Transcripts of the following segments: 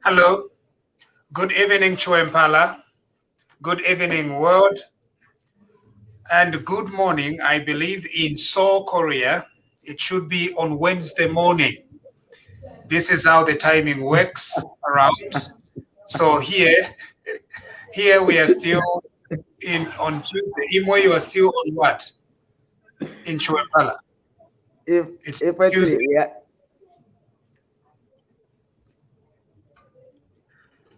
Hello. Good evening, Chuempala. Good evening, world. And good morning, I believe, in Seoul, Korea. It should be on Wednesday morning. This is how the timing works around. So here we are still on Tuesday. Imo, you are still on what? In Chuempala. It's Tuesday.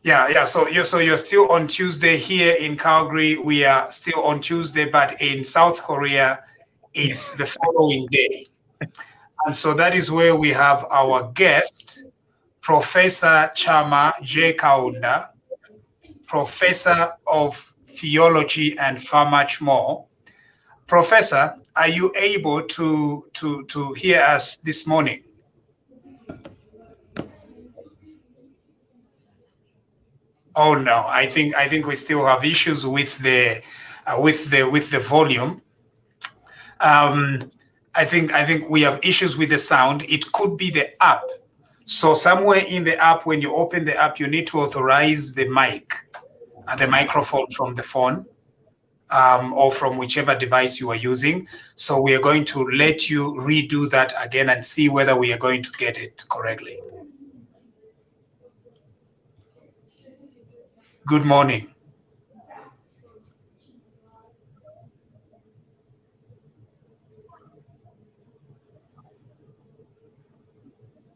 Yeah. So you're still on Tuesday here in Calgary. We are still on Tuesday, but in South Korea, it's the following day. And so that is where we have our guest, Professor Chammah J. Kaunda, Professor of Theology and far much more. Professor, are you able to hear us this morning? Oh no, I think we still have issues with the volume. I think we have issues with the sound. It could be the app. So somewhere in the app, when you open the app, you need to authorize the mic, the microphone from the phone, or from whichever device you are using. So we are going to let you redo that again and see whether we are going to get it correctly. Good morning.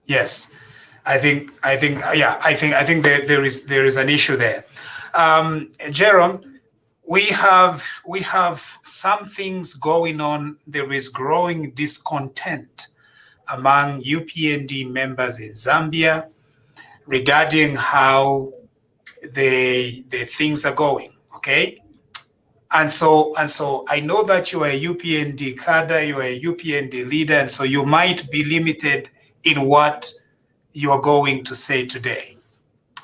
Yes. I think there is an issue there. Jerome, we have some things going on. There is growing discontent among UPND members in Zambia regarding how the things are going. Okay. And so I know that you are a UPND cadre, you are a UPND leader, and so you might be limited in what you are going to say today.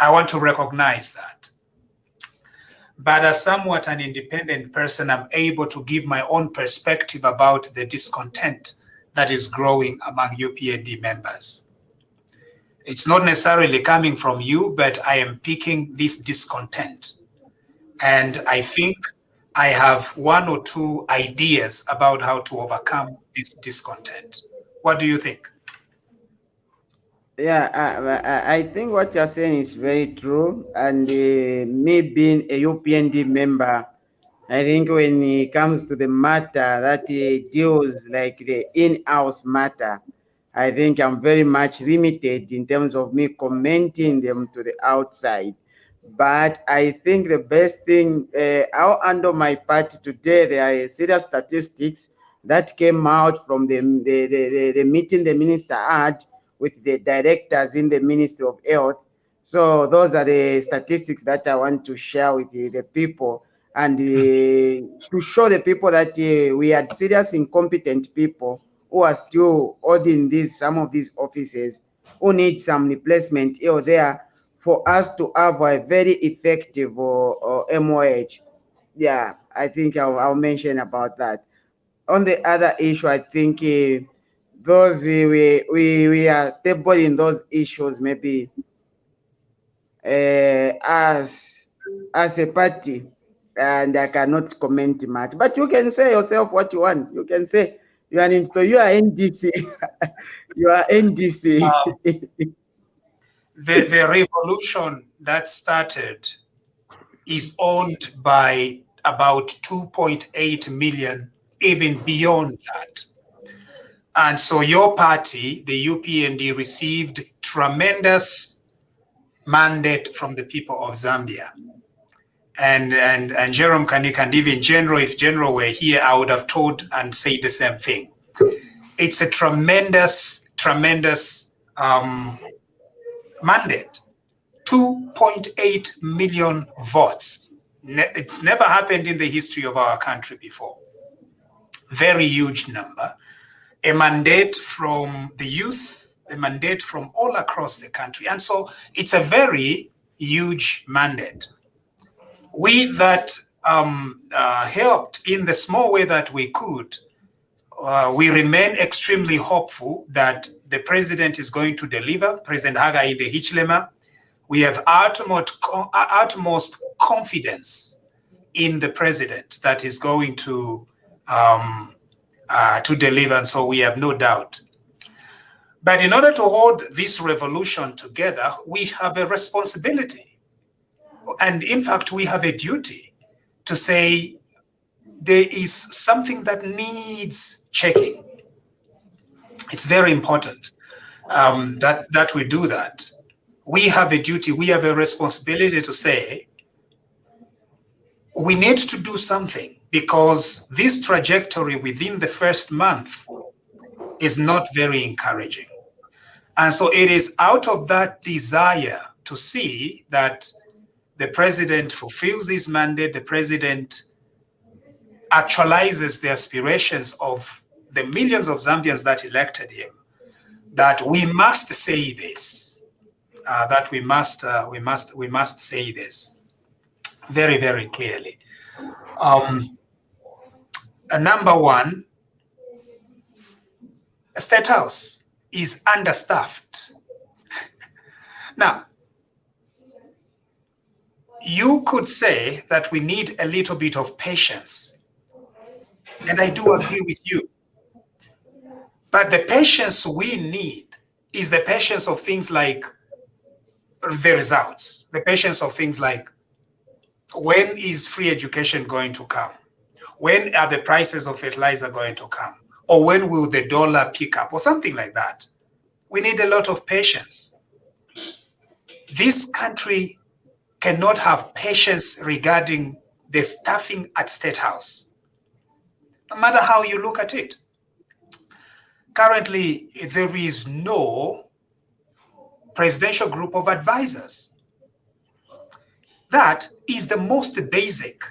I want to recognize that. But as somewhat an independent person, I'm able to give my own perspective about the discontent that is growing among UPND members. It's not necessarily coming from you, but I am picking this discontent. And I think I have one or two ideas about how to overcome this discontent. What do you think? Yeah, I think what you're saying is very true. And me being a UPND member, I think when it comes to the matter that deals like the in-house matter, I think I'm very much limited in terms of me commenting them to the outside. But I think the best thing, I'll handle my part today. There are serious statistics that came out from the meeting the minister had with the directors in the Ministry of Health. So those are the statistics that I want to share with the people, and to show the people that we had serious incompetent people who are still holding some of these offices, who need some replacement here or there for us to have a very effective MOH. Yeah, I think I'll mention about that. On the other issue, I think those we are tabling those issues maybe as a party, and I cannot comment much. But you can say yourself what you want. You can say you are you are NDC, you are NDC. The revolution that started is owned by about 2.8 million, even beyond that. And so your party, the UPND, received tremendous mandate from the people of Zambia. And Jerome Kanika, and even General, if General were here, I would have told and said the same thing. It's a tremendous mandate. 2.8 million votes. It's never happened in the history of our country before. Very huge number. A mandate from the youth, a mandate from all across the country. And so it's a very huge mandate. We that helped in the small way that we could, we remain extremely hopeful that the president is going to deliver, President Hakainde Hichilema. We have utmost confidence in the president that is going to deliver, and so we have no doubt. But in order to hold this revolution together, we have a responsibility. And in fact, we have a duty to say there is something that needs checking. It's very important that we do that. We have a duty, we have a responsibility to say, we need to do something, because this trajectory within the first month is not very encouraging. And so it is out of that desire to see that the president fulfills his mandate, the president actualizes the aspirations of the millions of Zambians that elected him, that we must say this. That we must say this very, very clearly. Number one, State House is understaffed. Now, you could say that we need a little bit of patience, and I do agree with you. But the patience we need is the patience of things like the results, the patience of things like, when is free education going to come? When are the prices of fertilizer going to come? Or when will the dollar pick up, or something like that? We need a lot of patience. This country cannot have patience regarding the staffing at State House, no matter how you look at it. Currently, there is no presidential group of advisors. That is the most basic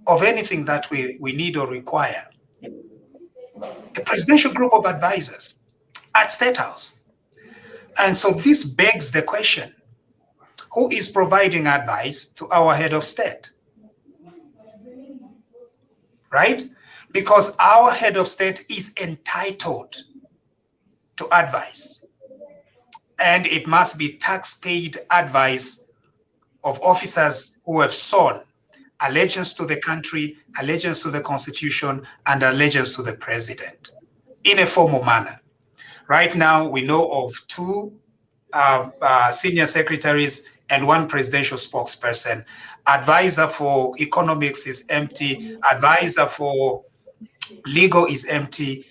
of anything that we need or require. A presidential group of advisors at State House. And so this begs the question, who is providing advice to our head of state? Right? Because our head of state is entitled to advice. And it must be tax-paid advice of officers who have sworn allegiance to the country, allegiance to the Constitution, and allegiance to the president in a formal manner. Right now, we know of 2 senior secretaries and 1 presidential spokesperson. Advisor for economics is empty. Advisor for legal is empty.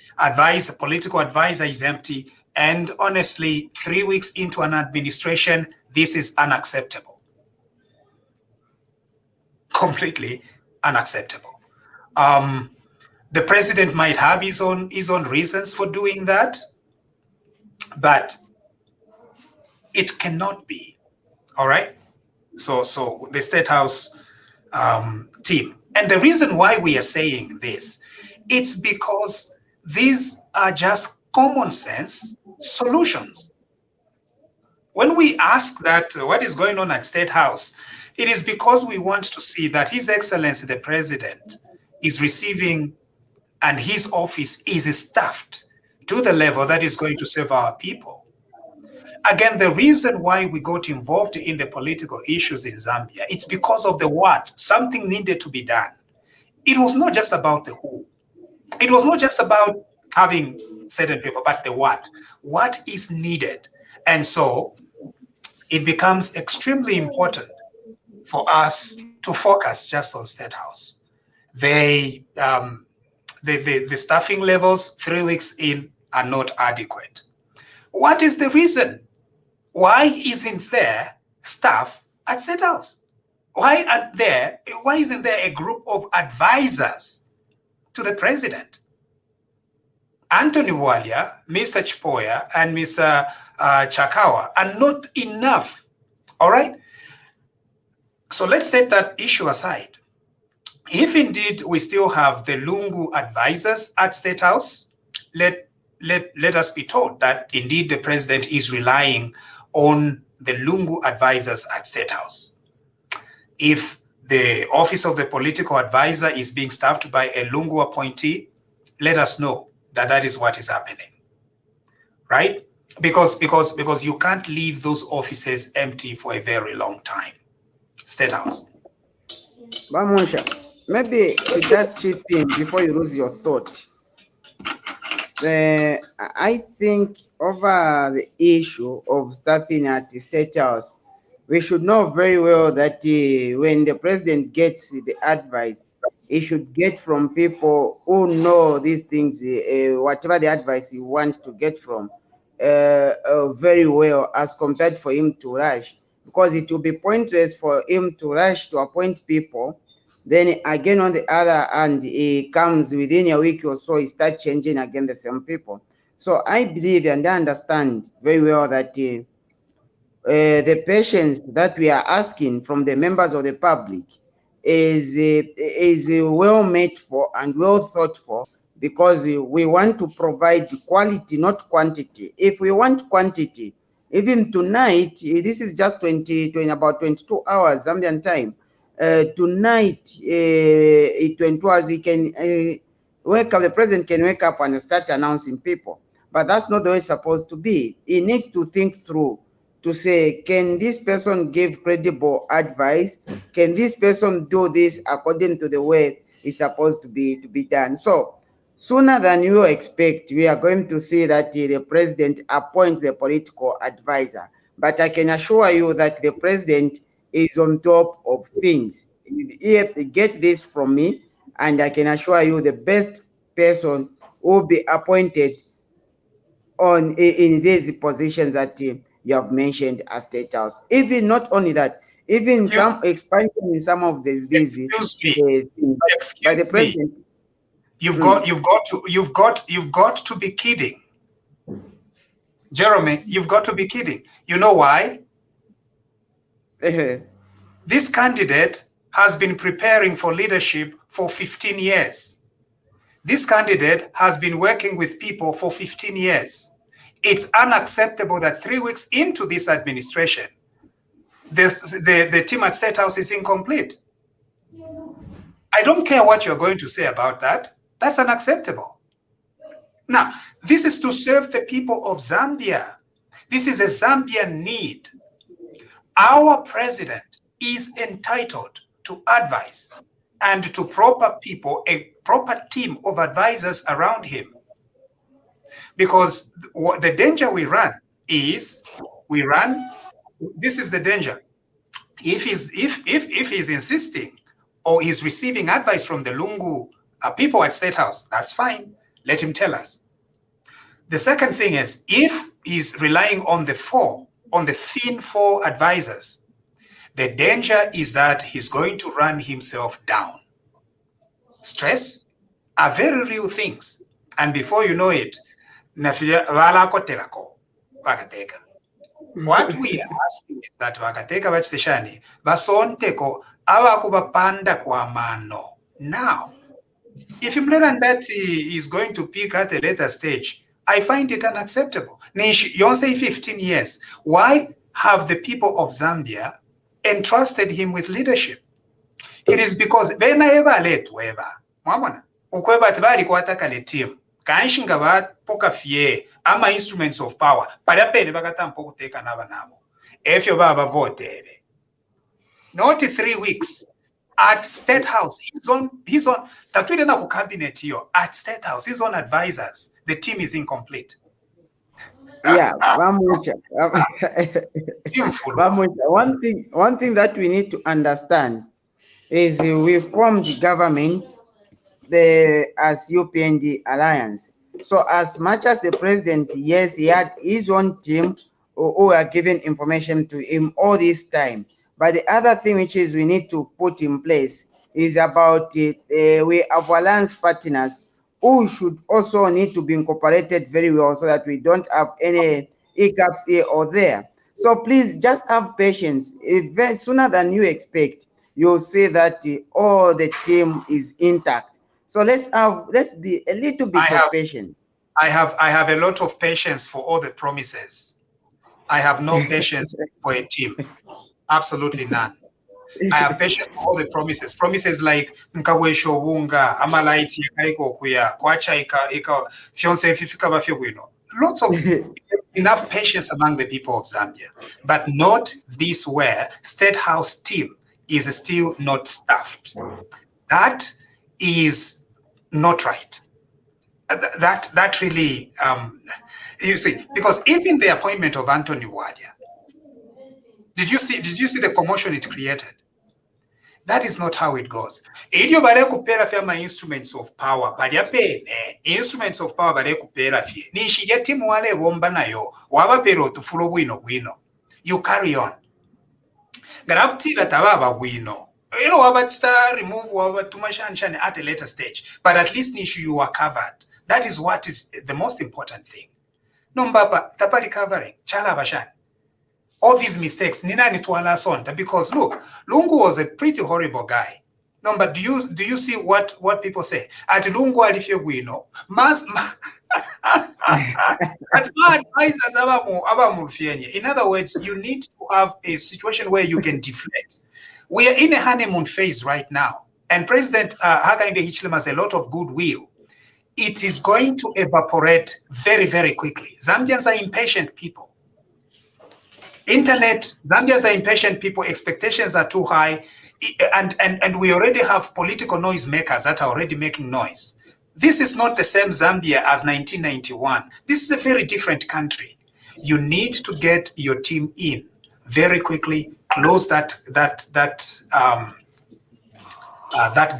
Political advisor is empty. And honestly, 3 weeks into an administration, this is unacceptable. Completely unacceptable. The president might have his own reasons for doing that, but it cannot be. All right. So the State House team, and the reason why we are saying this, it's because these are just common sense solutions. When we ask that what is going on at State House, it is because we want to see that His Excellency the President is receiving and his office is staffed to the level that is going to serve our people. Again, the reason why we got involved in the political issues in Zambia, it's because of the what. Something needed to be done. It was not just about the who. It was not just about having certain people, but the what. What is needed? And so it becomes extremely important for us to focus just on State House. The staffing levels 3 weeks in are not adequate. What is the reason? Why isn't there staff at State House? Why isn't there a group of advisors to the president? Anthony Walia, Mr. Chipoya, and Mr. Chakawa are not enough. All right? So let's set that issue aside. If indeed we still have the Lungu advisors at State House, let us be told that indeed the president is relying on the Lungu advisors at State House. If the office of the political advisor is being staffed by a Lungu appointee, let us know that that is what is happening, right? Because you can't leave those offices empty for a very long time. State House. Bamonsha, maybe to just chip in before you lose your thought. I think over the issue of staffing at the State House, we should know very well that when the president gets the advice, he should get from people who know these things, whatever the advice he wants to get from, very well, as compared for him to rush. Because it will be pointless for him to rush to appoint people. Then again, on the other hand, he comes within a week or so, he starts changing again the same people. So I believe and I understand very well that the patience that we are asking from the members of the public is well made for and well thought for, because we want to provide quality, not quantity. If we want quantity, even tonight, this is just about 22 hours Zambian time. Tonight, 22 hours, he can wake up, the president can wake up and start announcing people. But that's not the way it's supposed to be. He needs to think through to say, can this person give credible advice? Can this person do this according to the way it's supposed to be done? So sooner than you expect, we are going to see that the president appoints the political advisor. But I can assure you that the president is on top of things. Get this from me, and I can assure you the best person will be appointed in these positions that you have mentioned as State House. Even not only that, even Excuse, some expansion in some of these excuse me. things by the Excuse me. president. You've got to be kidding. Jeremy, you've got to be kidding. You know why? This candidate has been preparing for leadership for 15 years. This candidate has been working with people for 15 years. It's unacceptable that 3 weeks into this administration, the team at State House is incomplete. I don't care what you're going to say about that. That's unacceptable. Now, this is to serve the people of Zambia. This is a Zambian need. Our president is entitled to advice and to proper people, a proper team of advisors around him. Because the danger we run is, this is the danger. If he's insisting or he's receiving advice from the Lungu people at State House, that's fine. Let him tell us. The second thing is, if he's relying on the thin four advisors, the danger is that he's going to run himself down. Stress are very real things. And before you know it, what we are asking is that vakateka vachiteshani vasonteko avakuvapanda kwamano. Now, if Mleranbeti is going to pick at a later stage, I find it unacceptable. You say 15 years. Why have the people of Zambia entrusted him with leadership? It is because benaeva letweva. Mwamona. Ukweba tibali kwataka le team. Kanshinga va poka fie ama instruments of power. Padapele bagata mpoko teka naba nabo. Efyo baba votere. Not 3 weeks. At State House, he's on Tatwide na cabinet here. At State House, he's on advisors. The team is incomplete. Yeah, one thing that we need to understand is we formed the government as UPND Alliance. So as much as the president, yes, he had his own team who are giving information to him all this time. But the other thing which is we need to put in place is about we have alliance partners who should also need to be incorporated very well so that we don't have any hiccups here or there. So please just have patience. If sooner than you expect, you'll see that all the team is intact. So let's be a little bit patient. I have a lot of patience for all the promises. I have no patience for a team. Absolutely none. I have patience for all the promises. Promises like nkawesho wunga amalaiti yakaiko kuya kwacha ika fiance fifika bafyo wino. Lots of enough patience among the people of Zambia, but not this where State House team is still not staffed. That is not right. That really you see, because even the appointment of Anthony Wadia, did you see the commotion it created? That is not how it goes. Idio bare kupera fya ma instruments of power, badia pene instruments of power bare kupera fye. Nishi ya timu wale bomba nayo, waba pero tufulo wino. You carry on. Garapti la tababa wino. You know waba chita remove waba tumashan at a later stage. But at least nishu you are covered. That is what is the most important thing. No mbaba tapari covering chala bashan. All these mistakes, Nina Nitwala Sonta, because look, Lungu was a pretty horrible guy. No, but do you see what people say? At Lungu alifyo guino, in other words, you need to have a situation where you can deflect. We are in a honeymoon phase right now, and President Hakainde Hichilema has a lot of goodwill. It is going to evaporate very, very quickly. Zambians are impatient people. Zambians are impatient people, expectations are too high, and we already have political noise makers that are already making noise. This is not the same Zambia as 1991. This is a very different country. You need to get your team in very quickly, close that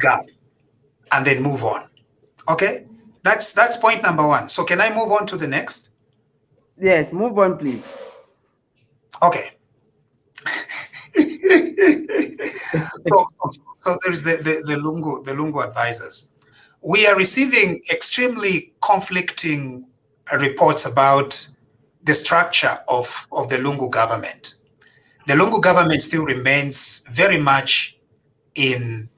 gap, and then move on. Okay, that's point number one. So can I move on to the next? Yes, move on, please. Okay. So there is the Lungu advisors. We are receiving extremely conflicting reports about the structure of the Lungu government. The Lungu government still remains very much in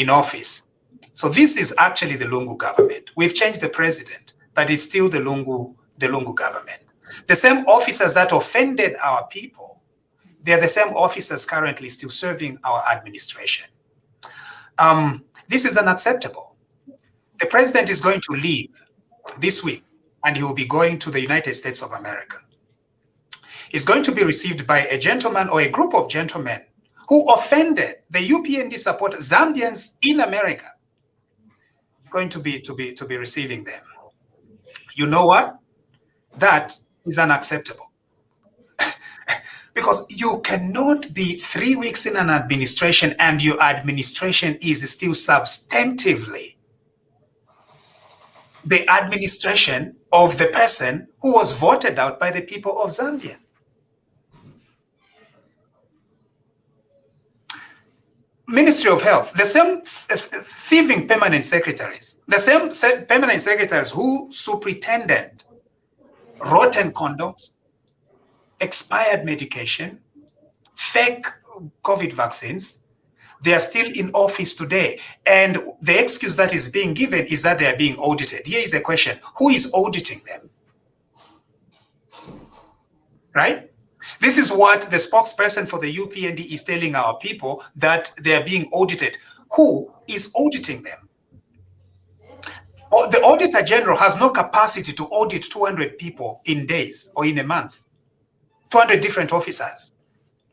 office. So this is actually the Lungu government. We've changed the president, but it's still the Lungu government. The same officers that offended our people, they're the same officers currently still serving our administration. This is unacceptable. The president is going to leave this week, and he will be going to the United States of America. He's going to be received by a gentleman or a group of gentlemen who offended the UPND support Zambians in America. Going to be receiving them. You know what? That is unacceptable. Because you cannot be 3 weeks in an administration and your administration is still substantively the administration of the person who was voted out by the people of Zambia. Ministry of Health, the same thieving permanent secretaries, the same permanent secretaries who superintended rotten condoms, expired medication, fake COVID vaccines, they are still in office today. And the excuse that is being given is that they are being audited. Here is a question: who is auditing them? Right? This is what the spokesperson for the UPND is telling our people, that they are being audited. Who is auditing them? The Auditor General has no capacity to audit 200 people in days or in a month. 200 different officers.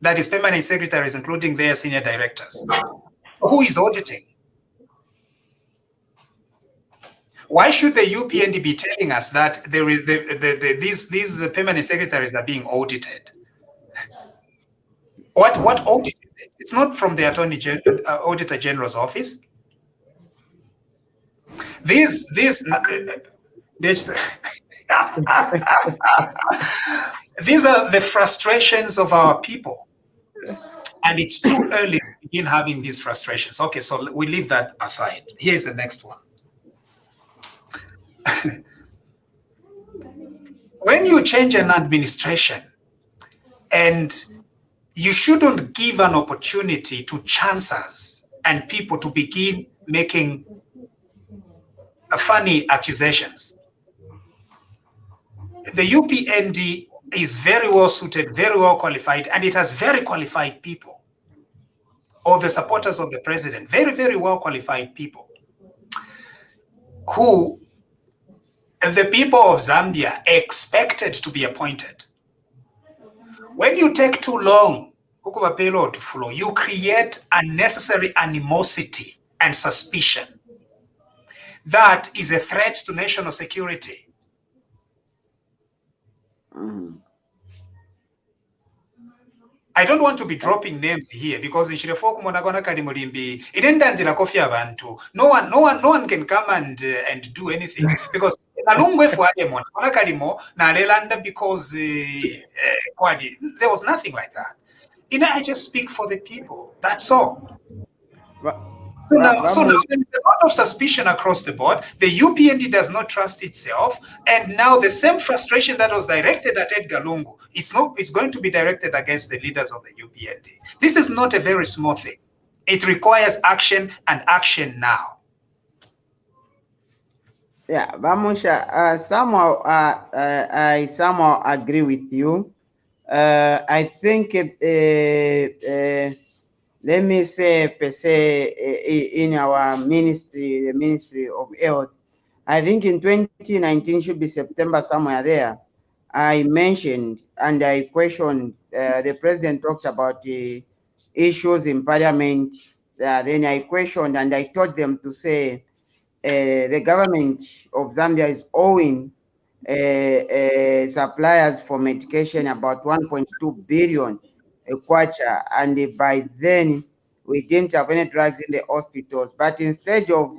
That is permanent secretaries, including their senior directors. Who is auditing? Why should the UPND be telling us that there is these permanent secretaries are being audited? What audit is it? It's not from the Auditor General's office. These are the frustrations of our people. And it's too early to begin having these frustrations. Okay, so we leave that aside. Here's the next one. When you change an administration, and you shouldn't give an opportunity to chancers and people to begin making funny accusations. The UPND is very well suited, very well qualified, and it has very qualified people. Or the supporters of the president, very, very well qualified people, who the people of Zambia expected to be appointed. When you take too long, you create unnecessary animosity and suspicion. That is a threat to national security. I don't want to be dropping names here because in Shirefoku Monagona Kalimulimbi, no one can come and do anything because because there was nothing like that. I just speak for the people. That's all. So now there is a lot of suspicion across the board. The UPND does not trust itself, and now the same frustration that was directed at Edgar Lungu, it's going to be directed against the leaders of the UPND. This is not a very small thing. It requires action, and action now. Yeah, Vamusha, I somehow agree with you. I think let me say, per se, in our ministry, the Ministry of Health, I think in 2019 should be September, somewhere there, I mentioned and I questioned, the president talked about the issues in parliament. Then I questioned and I told them to say the government of Zambia is owing suppliers for medication about 1.2 billion a quarter, and by then we didn't have any drugs in the hospitals. But instead of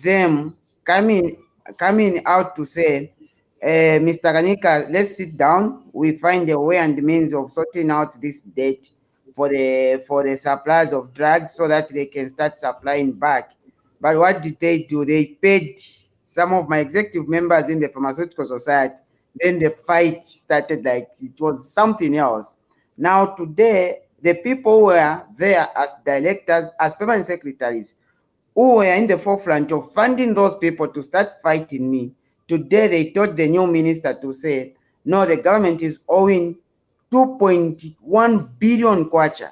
them coming out to say Mr. Kanika, let's sit down. We find a way and means of sorting out this debt for the suppliers of drugs so that they can start supplying back. But what did they do? They paid some of my executive members in the pharmaceutical society. Then the fight started like it was something else. Now today, the people who were there as directors, as permanent secretaries, who were in the forefront of funding those people to start fighting me. Today, they told the new minister to say, no, the government is owing 2.1 billion kwacha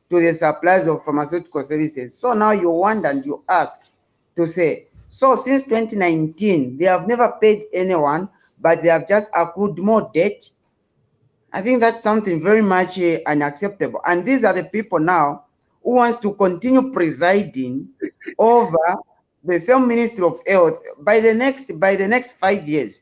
to the suppliers of pharmaceutical services. So now you wonder and you ask to say, so since 2019, they have never paid anyone, but they have just accrued more debt. I think that's something very much unacceptable. And these are the people now who wants to continue presiding over the same Ministry of Health by the next 5 years.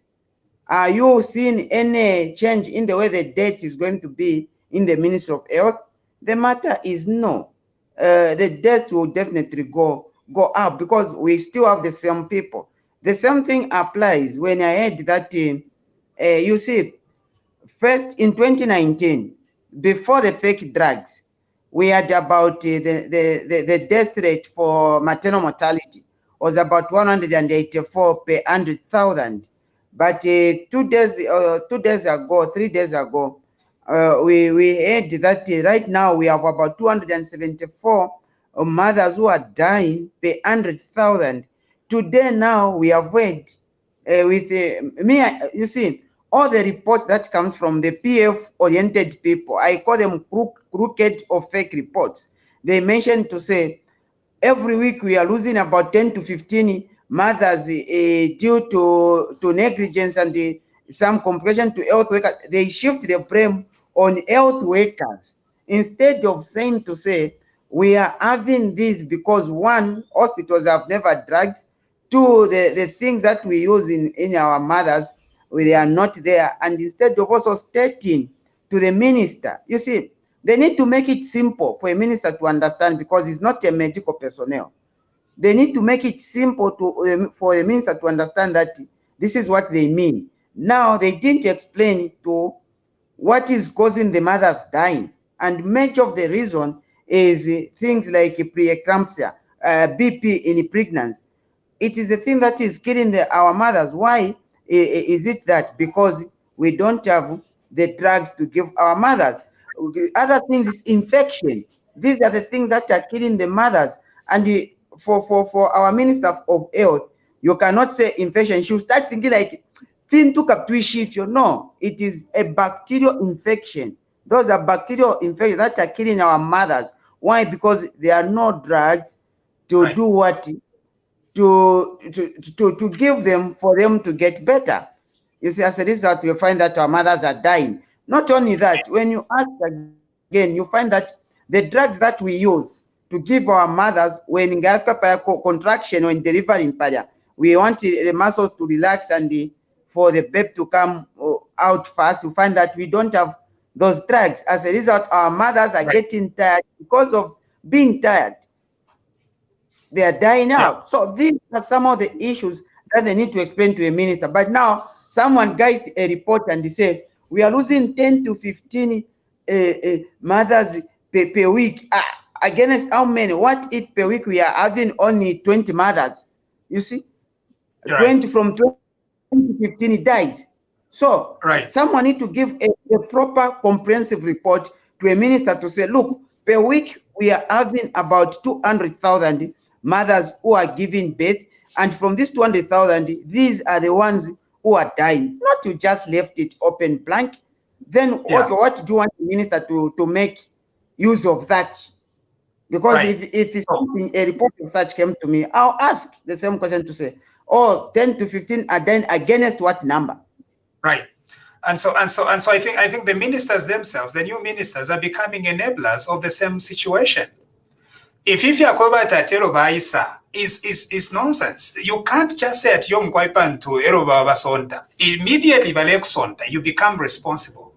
Are you seeing any change in the way the debt is going to be in the Ministry of Health? The matter is no. The debt will definitely go up because we still have the same people. The same thing applies when I heard that you see, first in 2019, before the fake drugs, we had about the death rate for maternal mortality was about 184 per 100,000. But 2 days ago, 3 days ago, we heard that right now we have about 274 mothers who are dying per 100,000. Today now we have heard with me, you see, all the reports that comes from the PF-oriented people, I call them crooked or fake reports. They mention to say every week we are losing about 10 to 15 mothers due to negligence and some complication to health workers. They shift the blame on health workers instead of saying to say we are having this because one, hospitals have never drugs. Two, the things that we use in our mothers, they are not there. And instead of also stating to the minister, you see, they need to make it simple for a minister to understand because he's not a medical personnel. They need to make it simple for a minister to understand that this is what they mean. Now, they didn't explain to what is causing the mothers dying. And much of the reason is things like preeclampsia, BP in pregnancy. It is the thing that is killing our mothers. Why is it that? Because we don't have the drugs to give our mothers. Other things is infection. These are the things that are killing the mothers. And for our minister of health, you cannot say infection. She'll start thinking like, no, it is a bacterial infection. Those are bacterial infections that are killing our mothers. Why? Because there are no drugs to do what? To give them for them to get better. You see, as a result, you find that our mothers are dying. Not only that, when you ask again, you find that the drugs that we use to give our mothers when in contraction, when delivering we want the muscles to relax and for the babe to come out fast. You find that we don't have those drugs. As a result, our mothers are getting tired because of being tired. They are dying out. So these are some of the issues that they need to explain to a minister. But now someone guys a report and they say we are losing 10 to 15 mothers per week. Against how many? What if per week we are having only 20 mothers? You see, 20 from 20 to 15 dies. So someone need to give a proper comprehensive report to a minister to say, look, per week we are having about 200,000 mothers who are giving birth, and from these 200,000, these are the ones who are dying. Not to just left it open blank. Then okay, what do you want the minister to make use of that? Because if it's something, a report of such came to me, I'll ask the same question to say, oh, 10 to 15 are then against what number? Right. And so I think the ministers themselves, the new ministers, are becoming enablers of the same situation. If you are going to tell Baisa is nonsense. You can't just say at Yom Kwaipan to Eroba Basonta. Immediately Balek you become responsible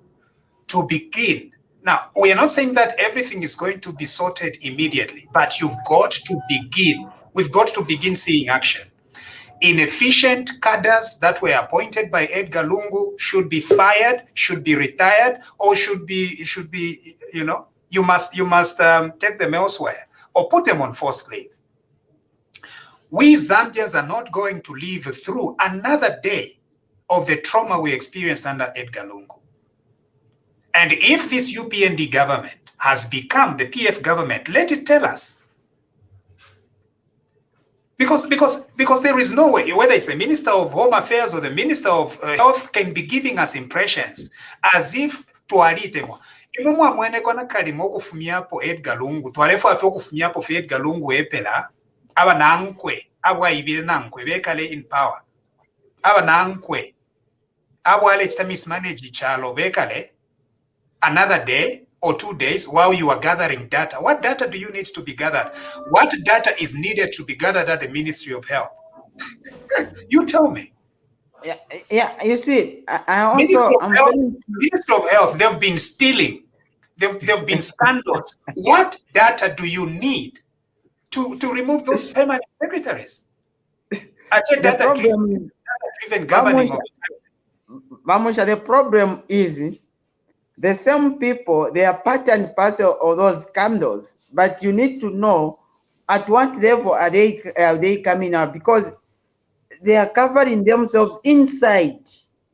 to begin. Now, we are not saying that everything is going to be sorted immediately, but you've got to begin. We've got to begin seeing action. inefficient cadres that were appointed by Edgar Lungu should be fired, should be retired, or should be, you must take them elsewhere or put them on forced leave. We Zambians are not going to live through another day of the trauma we experienced under Edgar Lungu. And if this UPND government has become the PF government, let it tell us. Because there is no way, whether it's the Minister of Home Affairs or the Minister of Health, can be giving us impressions as if twalitemo. Imumwa mwene kona kalimo okufumiapo Edgar Lungu, twalefu afi okufumiapo fe Edgar Lungu epela, aba nankwe, abwa ibile nankwe, bekale in power. Aba nankwe, abwa alechita mismanage chalo, bekale, another day or 2 days while you are gathering data. What data do you need to be gathered? What data is needed to be gathered at the Ministry of Health? You tell me. Yeah. You see, I also Ministry of Health, they've been stealing. They've been scandals. What data do you need to remove those permanent secretaries? I said data-driven governing. Vamusha, the problem is the same people, they are part and parcel of those scandals, but you need to know at what level are they coming out, because they are covering themselves inside.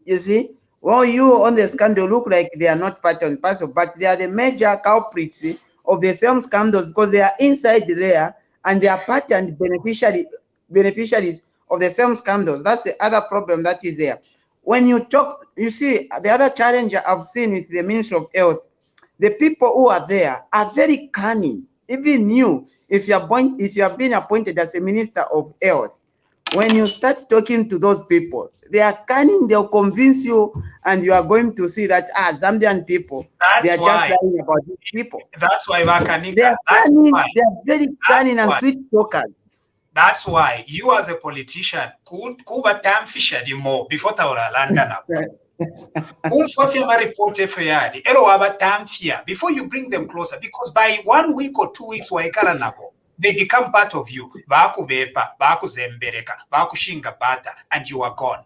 You see, well, you on the scandal look like they are not part and parcel, but they are the major culprits of the same scandals because they are inside there and they are part and beneficiaries of the same scandals. That's the other problem that is there. When you talk, you see, the other challenge I've seen with the Ministry of Health, the people who are there are very cunning. Even you, if you have been appointed as a Minister of Health, when you start talking to those people, they are cunning, they'll convince you, and you are going to see that, Zambian people, they are just lying about these people. That's why they are cunning, they are very cunning and sweet talkers. That's why you as a politician could kuba tamfisha di mo before tawra landa na. Report elo waba tamfia before you bring them closer, because by 1 week or 2 weeks waikala nabo, they become part of you. Bakubepa, bakuzembereka, bakushinga bata, and you are gone.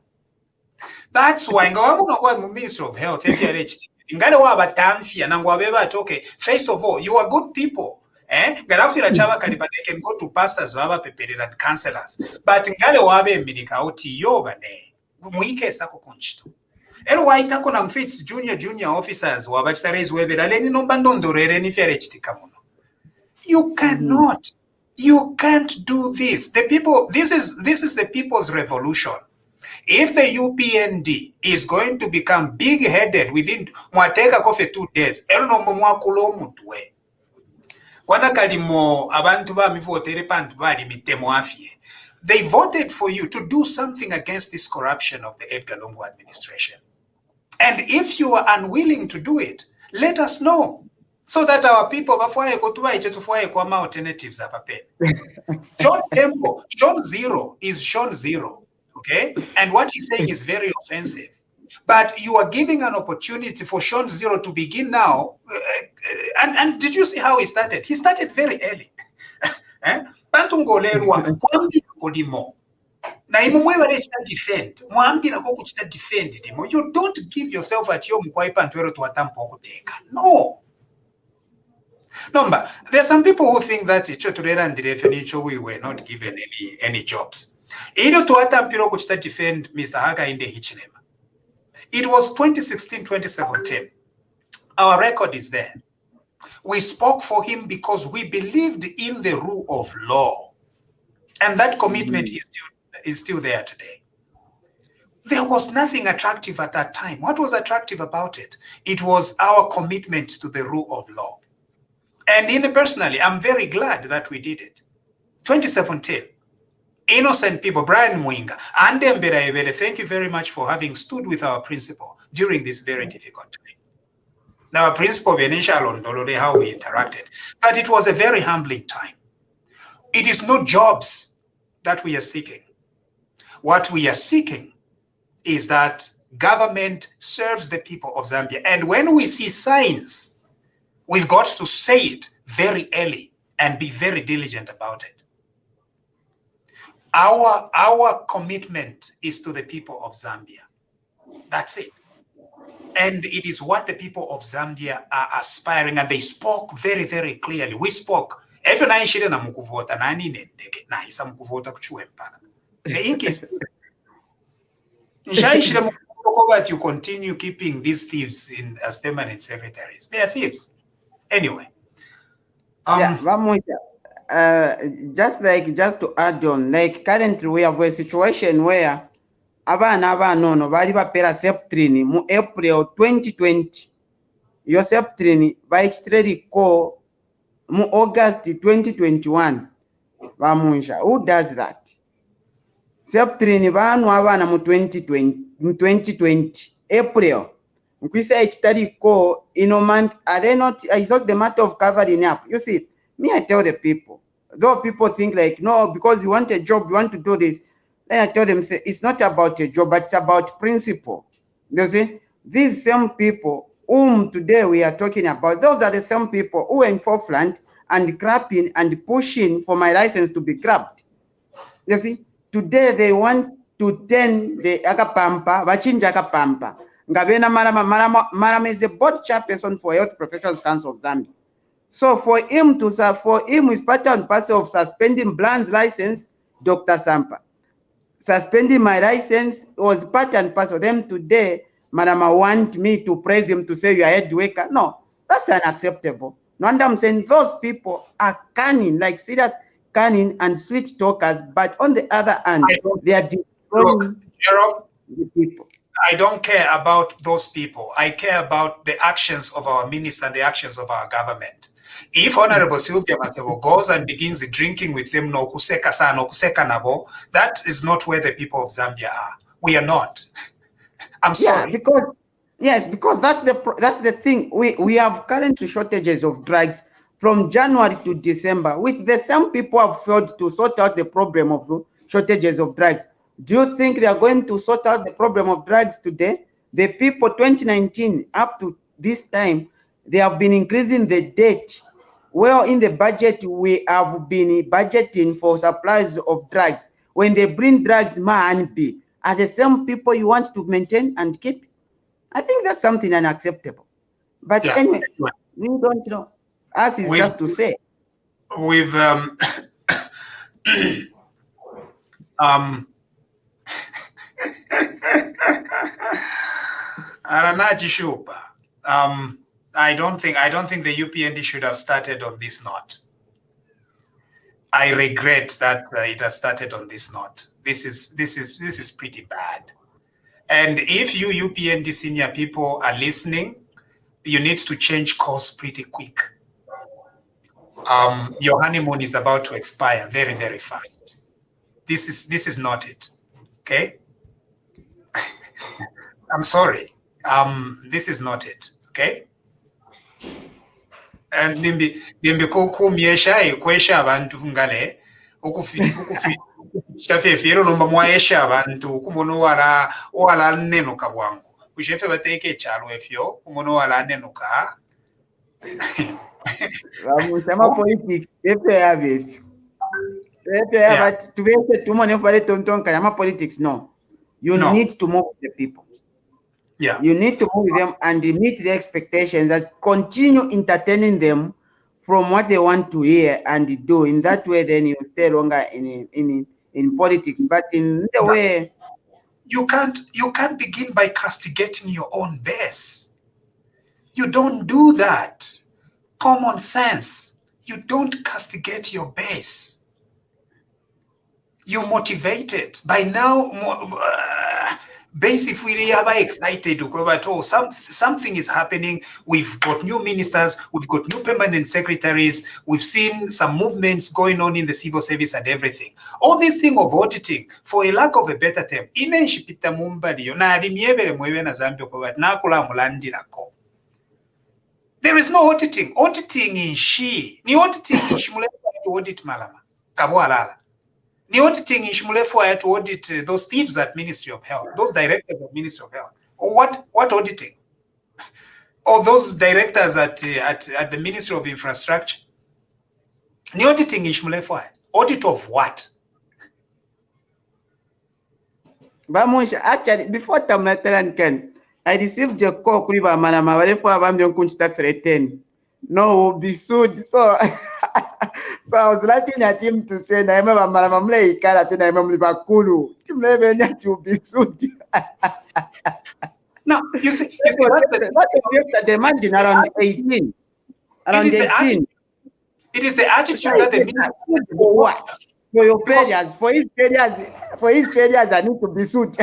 That's why ngawamu Minister of Health ngale waba tamfia na ngwabeba atoke. First of all, you are good people. They can go to pastors, and counselors. But ngale wabe minika oti yobane. Muike sako kunchitu. Elo waitako na mfits junior officers wabachitareis webera leni no bandondorere ni ferechti kamuno. You cannot. You can't do this. The people. This is the people's revolution. If the UPND is going to become big-headed within mwateka kofe 2 days, elo no mwakulo mutwe. They voted for you to do something against this corruption of the Edgar Lungu administration. And if you are unwilling to do it, let us know, so that our people alternatives are prepared. John Temple, John Zero is Sean Zero, okay? And what he's saying is very offensive. But you are giving an opportunity for Sean Zero to begin now. And did you see how he started? He started very early. You don't give yourself at your no. Number, there are some people who think that we were not given any jobs. Defend Mr. Haka in the Hichinema. It was 2016, 2017. Our record is there. We spoke for him because we believed in the rule of law. And that commitment is still there today. There was nothing attractive at that time. What was attractive about it? It was our commitment to the rule of law. And personally, I'm very glad that we did it. 2017. Innocent people, Brian Mwinga, and Mbere, thank you very much for having stood with our principal during this very difficult time. Now, our principal, how we interacted, but it was a very humbling time. It is not jobs that we are seeking. What we are seeking is that government serves the people of Zambia. And when we see signs, we've got to say it very early and be very diligent about it. Our commitment is to the people of Zambia. That's it. And it is what the people of Zambia are aspiring, and they spoke very, very clearly. We spoke. The ink is that you continue keeping these thieves as permanent secretaries. They are thieves. Anyway. Just to add on, like currently we have a situation where abana abanono bali bapera septrini mu April 2020. Your septrini baextreriko mu August 2021. Bamunja. Who does that? Septrini banu abana mu 2020 April. Nkwisa echitariko month, are they not? It's not the matter of covering up. You see, me, I tell the people, though people think like, no, because you want a job, you want to do this. Then I tell them, say, it's not about a job, but it's about principle. You see, these same people whom today we are talking about, those are the same people who are in forefront and grabbing and pushing for my license to be grabbed. You see, today they want to turn the akapampa, bachinja akapampa. Ngabena Marama is a board chairperson for Health Professionals Council of Zambia. So for him is part and parcel of suspending Bland's license, Dr. Sampa. Suspending my license was part and parcel. Them today, Marama want me to praise him to say you are a head worker. No, that's unacceptable. No wonder I'm saying those people are cunning, like serious cunning and sweet talkers, but on the other hand, they are destroying the people. I don't care about those people. I care about the actions of our minister and the actions of our government. If Honorable Sylvia Masebo goes and begins drinking with them, that is not where the people of Zambia are. We are not. I'm sorry. Because that's the thing. We have currently shortages of drugs from January to December. With the same people have failed to sort out the problem of shortages of drugs. Do you think they are going to sort out the problem of drugs today? The people 2019 up to this time, they have been increasing the debt. Well, in the budget, we have been budgeting for supplies of drugs. When they bring drugs, man, are the same people you want to maintain and keep? I think that's something unacceptable. But anyway, we don't know. Us is just to say. We've I don't think the UPND should have started on this note. I regret that it has started on this note. This is pretty bad. And if you UPND senior people are listening, you need to change course pretty quick. Your honeymoon is about to expire very, very fast. This is not it. Okay? I'm sorry. This is not it. Okay? And nimbi kukumyesha kwesha abantu ngale chitafefero nomba mwaesha abantu kumono wala nenuka bwangu kushefe bateke chalo efyo kumono wala nenuka Chama politics but to be tumone fare tontonka yama politics no. You need to move the people. Yeah. You need to move them and meet the expectations and continue entertaining them from what they want to hear and do. In that way, then you stay longer in politics. But in the way you can't begin by castigating your own base. You don't do that. Common sense. You don't castigate your base. You motivate it. By now, basically, we are excited to go at all. Something is happening. We've got new ministers. We've got new permanent secretaries. We've seen some movements going on in the civil service and everything. All this thing of auditing, for a lack of a better term, there is no auditing. Auditing in she. Ni auditing in shimulefo to audit malama. Kabwalala. Ni auditing in shimulefo to audit those thieves at Ministry of Health, those directors at Ministry of Health. What auditing? Or those directors at the Ministry of Infrastructure. Ni auditing in shimulefo. Audit of what? Vamos, actually, before Tamnataran Ken, I received a call kuri ba manama for abamyo kunchita threaten. No, we'll be sued. So so I was writing at him to say na ema manama mle ikala tena ema mlibakulu. Timlebe nyati will be sued. Now, you see that's the demand in around 18. Around 18. It is the attitude that the minister for what? For your failures, for his failures, I need to be sued.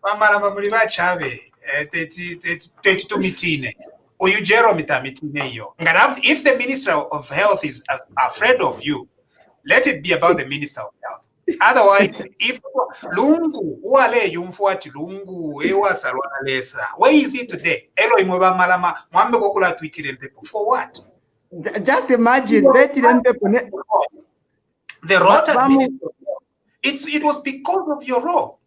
Vamarama muri vachabe tetu mitine uyu Jerome mitine iyo. If the Minister of Health is afraid of you, let it be about the Minister of Health. Otherwise, if lungu uwale yumfuati lungu ewa salwana lesa, where is he today? Elo imweba malama mwambe kokula tweetile mpepo for what? Just imagine the rota minister. It was because of your role.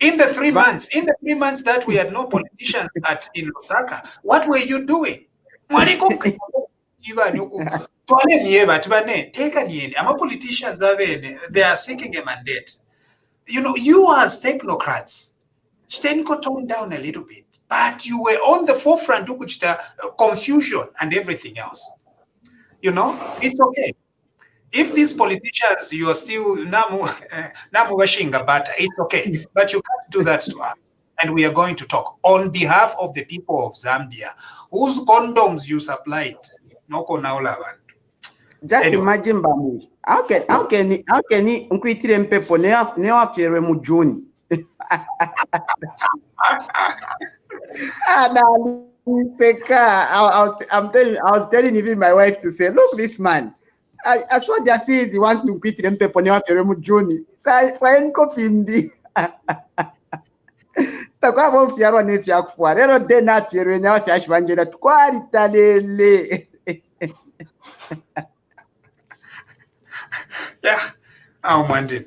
In the 3 months, that we had no politicians in Lusaka, what were you doing? Ama politicians they are seeking a mandate. You know, you as technocrats, Stenko toned down a little bit, but you were on the forefront to the confusion and everything else. You know, it's okay. If these politicians, you are still namu washinga butter, it's okay. But you can't do that to us. And we are going to talk on behalf of the people of Zambia, whose condoms you supplied. Just imagine, Bamu. How can Unquitirian people never fear mu June? I'm telling you, I was telling even my wife to say, look, this man. As what they say is he wants to quit them people never fear mu June. So I copy him. Takwa bo fiaro neti akufwa. Lero de na fear never fear shwanjela tkwalita lele. Yeah, oh, Monday.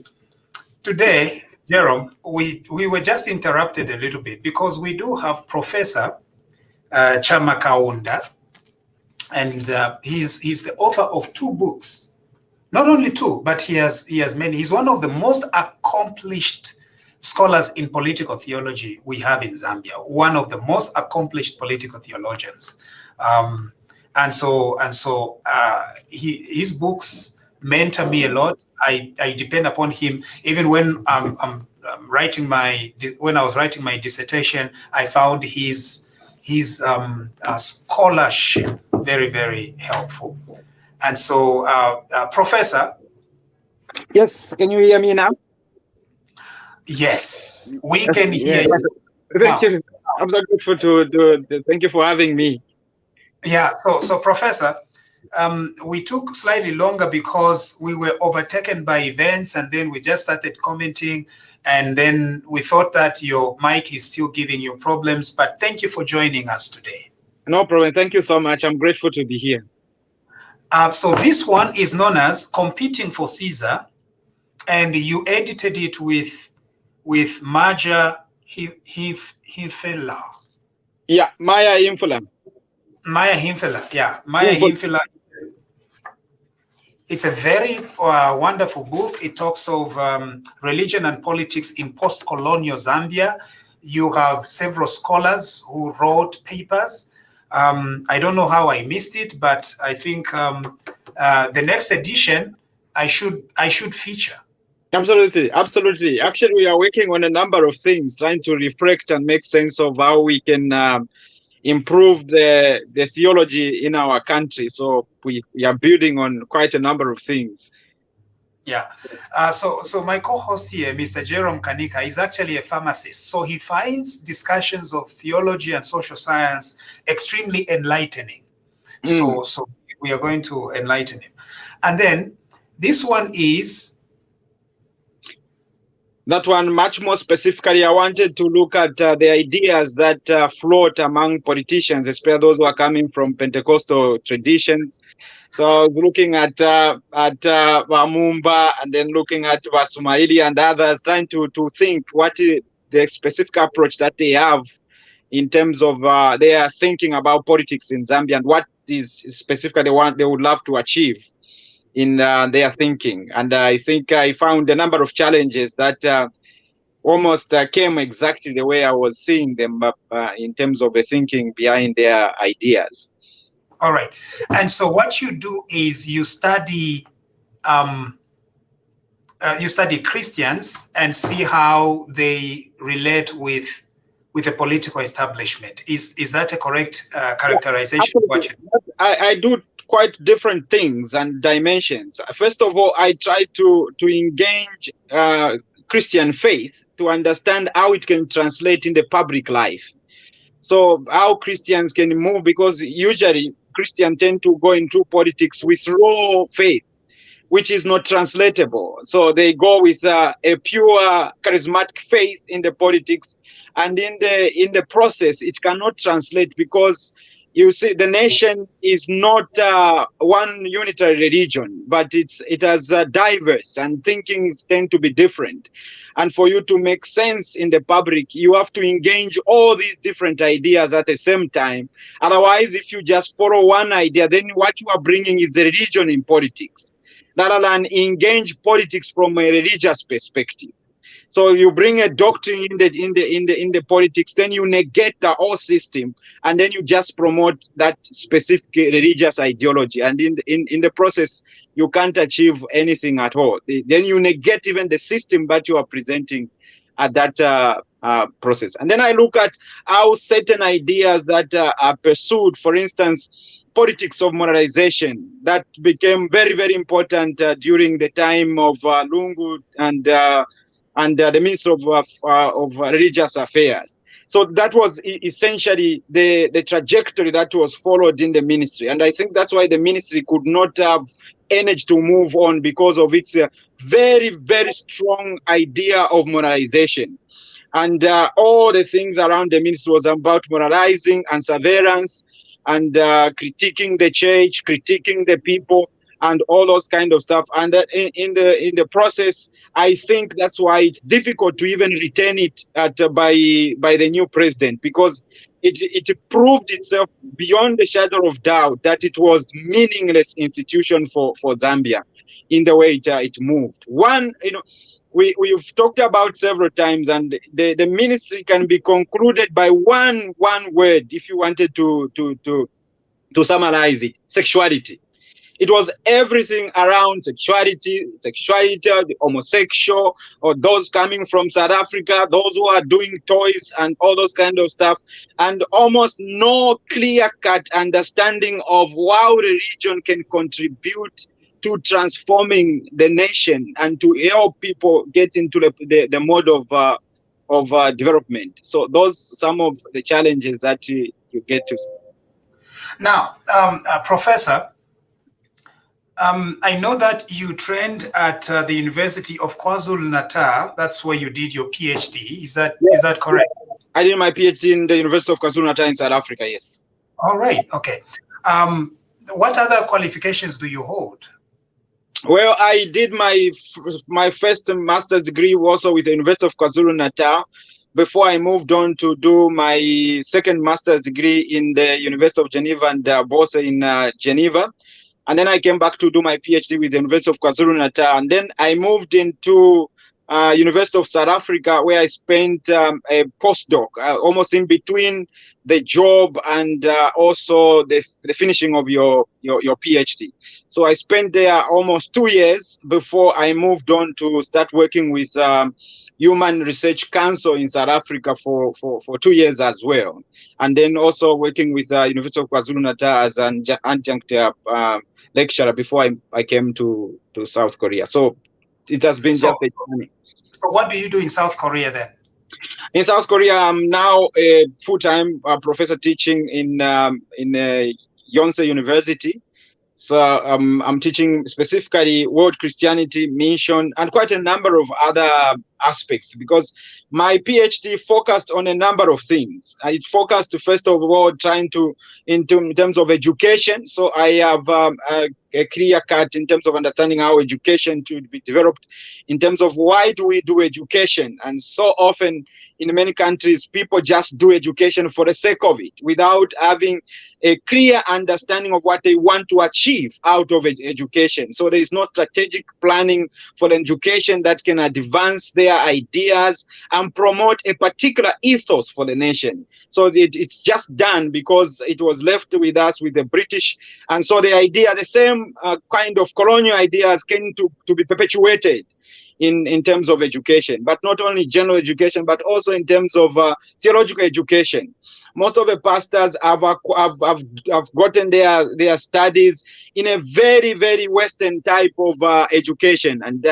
Today, Jerome, we were just interrupted a little bit because we do have Professor Chammah Kaunda, and he's the author of 2 books. Not only 2, but he has many. He's one of the most accomplished scholars in political theology we have in Zambia. One of the most accomplished political theologians, and so his books mentor me a lot. I depend upon him even when I'm writing when I was writing my dissertation. I found his scholarship very, very helpful. And so, Professor. Yes, can you hear me now? Yes, we can hear you. Thank you. I'm so grateful thank you for having me. Yeah. So Professor. We took slightly longer because we were overtaken by events, and then we just started commenting, and then we thought that your mic is still giving you problems, but thank you for joining us today. No problem. Thank you so much. I'm grateful to be here. So this one is known as Competing for Caesar, and you edited it with Maja Himfela. Yeah, Maya Himfela. Maya Himfela, yeah. Maya Himfela. It's a very wonderful book. It talks of religion and politics in post-colonial Zambia. You have several scholars who wrote papers. I don't know how I missed it, but I think the next edition I should feature. Absolutely. Actually, we are working on a number of things, trying to reflect and make sense of how we can improve the theology in our country. So we are building on quite a number of things. Yeah. So my co-host here, Mr. Jerome Kanika, is actually a pharmacist. So he finds discussions of theology and social science extremely enlightening. So we are going to enlighten him. And then this one is... That one, much more specifically, I wanted to look at the ideas that float among politicians, especially those who are coming from Pentecostal traditions. So I was looking at Wamumba, and then looking at Wasumaili and others, trying to think what is the specific approach that they have in terms of their thinking about politics in Zambia, and what is specifically they would love to achieve. in their thinking. And I think I found a number of challenges that almost came exactly the way I was seeing them in terms of the thinking behind their ideas. All right. And so what you do is you study Christians and see how they relate with the political establishment. Is that a correct characterization of what you do? I do quite different things and dimensions. First of all, I try to engage Christian faith to understand how it can translate in the public life. So how Christians can move, because usually Christians tend to go into politics with raw faith, which is not translatable. So they go with a pure charismatic faith in the politics, and in the process, it cannot translate, because you see the nation is not one unitary religion, but it has diverse, and thinkings tend to be different. And for you to make sense in the public, you have to engage all these different ideas at the same time. Otherwise, if you just follow one idea, then what you are bringing is a religion in politics, rather than engage politics from a religious perspective. So you bring a doctrine in the politics, then you negate the whole system, and then you just promote that specific religious ideology, and in the process you can't achieve anything at all. Then you negate even the system that you are presenting at that process. And then I look at how certain ideas that are pursued, for instance, politics of moralization, that became very, very important during the time of Lungu and the Minister of Religious Affairs. So that was essentially the trajectory that was followed in the ministry. And I think that's why the ministry could not have energy to move on, because of its very, very strong idea of moralization. And all the things around the ministry was about moralizing and surveillance, and critiquing the church, critiquing the people, and all those kind of stuff. And in the process, I think that's why it's difficult to even retain it by the new president, because it proved itself beyond the shadow of doubt that it was meaningless institution for Zambia in the way it moved. One, we've talked about several times, and the ministry can be concluded by one word, if you wanted to summarize it: sexuality. It was everything around sexuality, the homosexual, or those coming from South Africa, those who are doing toys and all those kind of stuff, and almost no clear-cut understanding of how religion can contribute to transforming the nation and to help people get into the mode of development. So those some of the challenges that you get to see. Now, Professor, I know that you trained at the University of KwaZulu-Natal. That's where you did your PhD. Is that correct? I did my PhD in the University of KwaZulu-Natal in South Africa, yes. All right, okay. What other qualifications do you hold? Well, I did my first master's degree also with the University of KwaZulu-Natal before I moved on to do my second master's degree in the University of Geneva and both in Geneva. And then I came back to do my PhD with the University of KwaZulu-Natal. And then I moved into University of South Africa, where I spent a postdoc, almost in between the job and also the finishing of your PhD. So I spent there almost 2 years before I moved on to start working with Human Research Council in South Africa for 2 years as well. And then also working with University of KwaZulu-Natal as an adjunct lecturer before I came to South Korea. So it has been just a journey. So what do you do in South Korea then? In South Korea, I'm now a full-time professor teaching in Yonsei University. So I'm teaching specifically world Christianity, mission, and quite a number of other aspects, because my PhD focused on a number of things. It focused, first of all, trying to, in terms of education. So I have a clear cut in terms of understanding how education should be developed, in terms of why do we do education. And so often in many countries, people just do education for the sake of it, without having a clear understanding of what they want to achieve out of education. So there is no strategic planning for the education that can advance their ideas and promote a particular ethos for the nation. So it's just done because it was left with us, with the British. And so the idea, the same kind of colonial ideas came to be perpetuated in terms of education, but not only general education, but also in terms of theological education. Most of the pastors have gotten their studies in a very, very Western type of education. And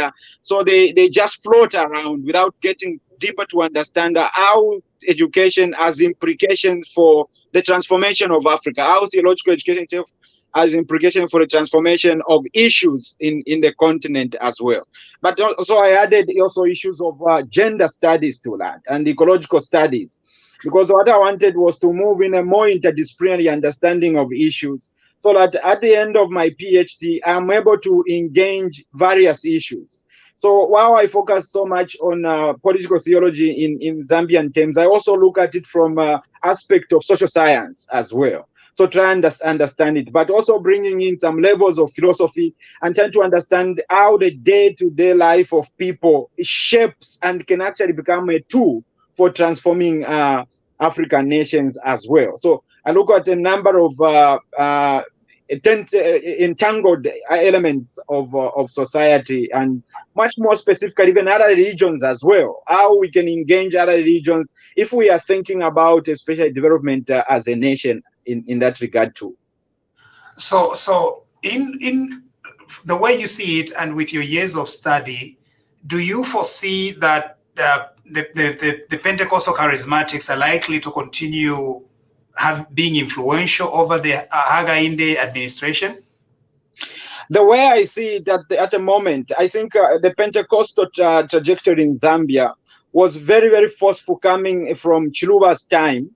so they just float around without getting deeper to understand how education has implications for the transformation of Africa, how theological education itself has implication for the transformation of issues in the continent as well. But also I added also issues of gender studies to that, and ecological studies, because what I wanted was to move in a more interdisciplinary understanding of issues, so that at the end of my PhD, I'm able to engage various issues. So while I focus so much on political theology in Zambian terms, I also look at it from aspect of social science as well. So try and understand it, but also bringing in some levels of philosophy and trying to understand how the day-to-day life of people shapes and can actually become a tool for transforming African nations as well. So I look at a number of entangled elements of society, and much more specifically, even other religions as well, how we can engage other religions if we are thinking about especially development as a nation in that regard too. So in the way you see it, and with your years of study, do you foresee that the Pentecostal charismatics are likely to continue being influential over the Hakainde administration? The way I see it at the moment, I think the Pentecostal trajectory in Zambia was very, very forceful, coming from Chiluba's time.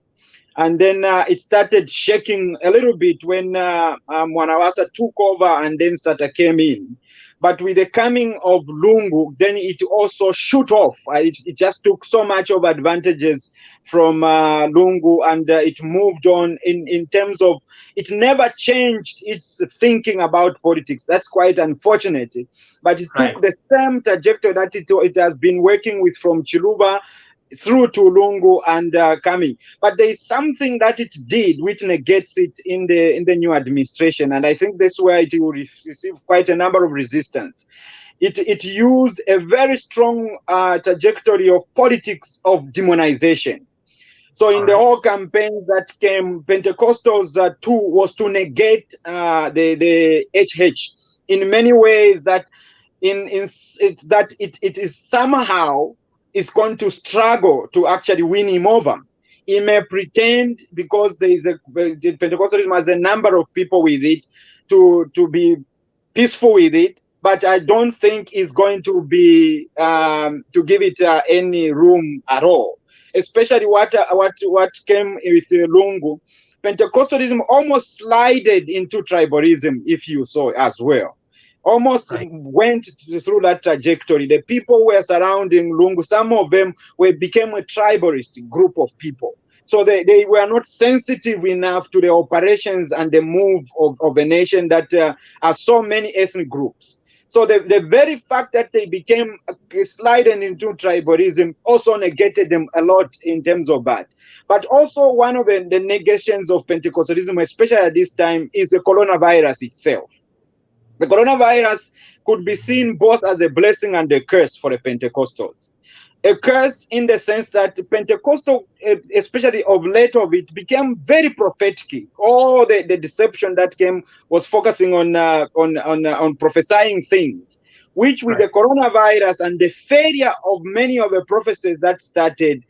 And then it started shaking a little bit when Mwanawasa took over and then Sata came in. But with the coming of Lungu, then it also shoot off. It just took so much of advantages from Lungu, and it moved on in terms of, it never changed its thinking about politics. That's quite unfortunate. But it took the same trajectory that it has been working with from Chiluba through to Lungu and coming. But there is something that it did which negates it in the new administration, and I think that's where it will receive quite a number of resistance. It used a very strong trajectory of politics of demonization. So in the whole campaign that came, Pentecostals was to negate the HH in many ways, that it is somehow is going to struggle to actually win him over. He may pretend, because there is Pentecostalism has a number of people with it, to be peaceful with it, but I don't think it's going to be to give it any room at all. Especially what came with Lungu, Pentecostalism almost slided into tribalism, if you saw as well. Almost went through that trajectory. The people who were surrounding Lungu, some of them became a tribalist group of people. So they were not sensitive enough to the operations and the move of a nation that has so many ethnic groups. So the very fact that they became sliding into tribalism also negated them a lot in terms of that. But also one of the negations of Pentecostalism, especially at this time, is the coronavirus itself. The coronavirus could be seen both as a blessing and a curse for the Pentecostals. A curse in the sense that Pentecostal, especially of late of it, became very prophetic. All the deception that came was focusing on prophesying things, which with the coronavirus and the failure of many of the prophecies that started,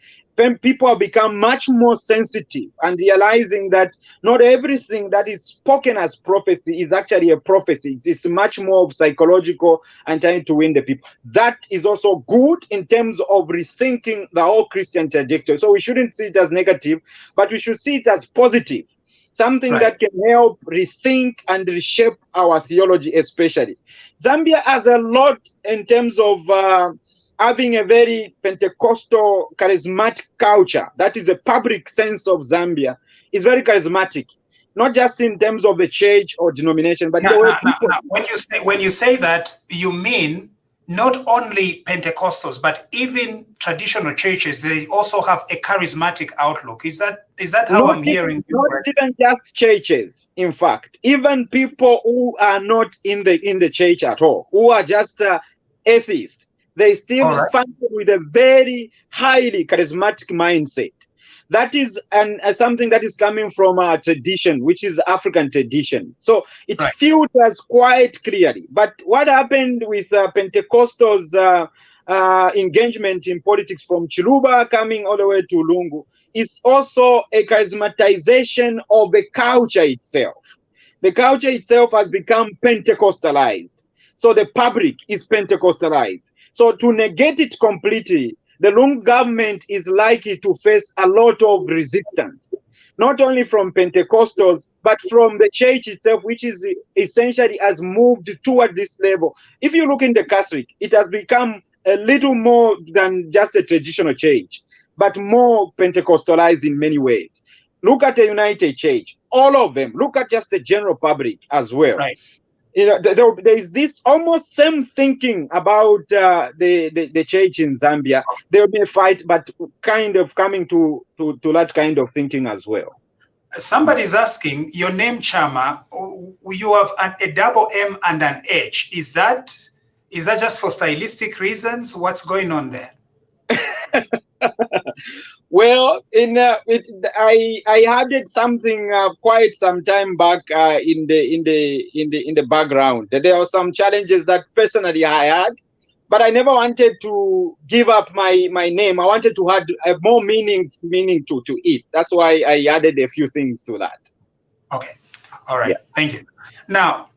people have become much more sensitive and realizing that not everything that is spoken as prophecy is actually a prophecy. It's much more of psychological and trying to win the people. That is also good in terms of rethinking the whole Christian trajectory. So we shouldn't see it as negative, but we should see it as positive. Something that can help rethink and reshape our theology, especially. Zambia has a lot in terms of having a very Pentecostal charismatic culture. That is the public sense of Zambia. Is very charismatic, not just in terms of the church or denomination, but the way people. When you say that, you mean not only Pentecostals, but even traditional churches, they also have a charismatic outlook. Is that how I'm hearing you? Not even just churches, in fact. Even people who are not in the church at all, who are just atheists, they still function with a very highly charismatic mindset. That is something that is coming from our tradition, which is African tradition. So it filters quite clearly. But what happened with Pentecostals' engagement in politics from Chiluba coming all the way to Lungu is also a charismatization of the culture itself. The culture itself has become Pentecostalized. So the public is Pentecostalized. So to negate it completely, the Lungu government is likely to face a lot of resistance, not only from Pentecostals, but from the church itself, which is essentially has moved toward this level. If you look in the Catholic, it has become a little more than just a traditional church, but more Pentecostalized in many ways. Look at the United Church, all of them. Look at just the general public as well. Right. You know, there is this almost same thinking about the church in Zambia. There will be a fight, but kind of coming to that kind of thinking as well. Somebody's asking, your name Chammah, you have a double M and an H. Is that just for stylistic reasons? What's going on there? Well, I added something quite some time back in the background. There were some challenges that personally I had, but I never wanted to give up my name. I wanted to add more meaning to it. That's why I added a few things to that. Okay, all right, Thank you. Now,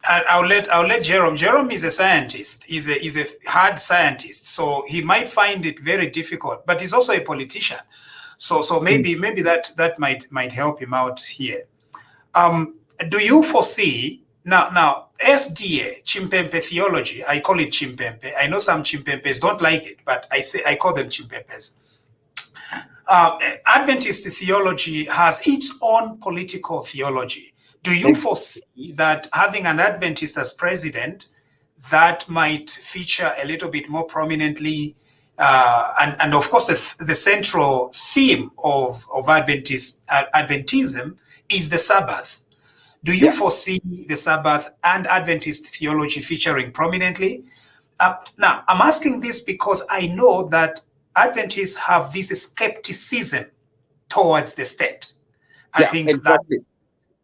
I'll let Jerome. Jerome is a scientist. He's a hard scientist, so he might find it very difficult. But he's also a politician, so maybe that might help him out here. Do you foresee now SDA Chimpempe theology? I call it Chimpempe. I know some Chimpempes don't like it, but I call them Chimpempes. Adventist theology has its own political theology. Do you foresee that having an Adventist as president, that might feature a little bit more prominently? And of course, the central theme of Adventism is the Sabbath. Do you foresee the Sabbath and Adventist theology featuring prominently? Now, I'm asking this because I know that Adventists have this skepticism towards the state. I think exactly.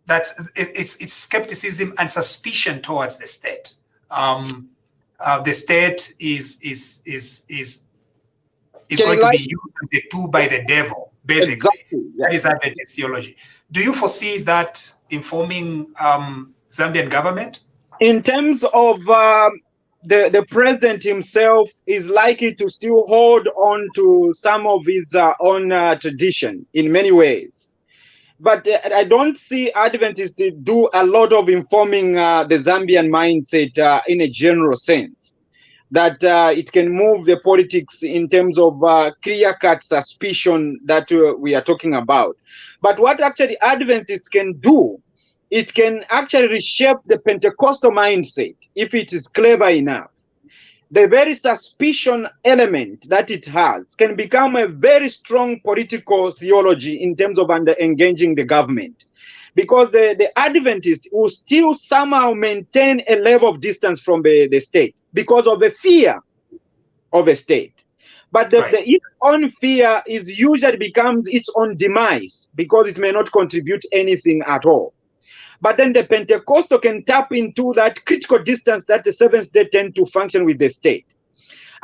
it's skepticism and suspicion towards the state. The state is going to be used as a tool by the devil, basically. Exactly. That is Adventist theology. Do you foresee that informing Zambian government? In terms of the president himself is likely to still hold on to some of his own tradition in many ways. But I don't see Adventists do a lot of informing the Zambian mindset in a general sense. That it can move the politics in terms of clear-cut suspicion that we are talking about. But what actually Adventists can do, it can actually reshape the Pentecostal mindset if it is clever enough. The very suspicion element that it has can become a very strong political theology in terms of engaging the government. Because the Adventists will still somehow maintain a level of distance from the state because of the fear of a state. But its own fear usually becomes its own demise because it may not contribute anything at all. But then the Pentecostal can tap into that critical distance that the Seventh-day tend to function with the state.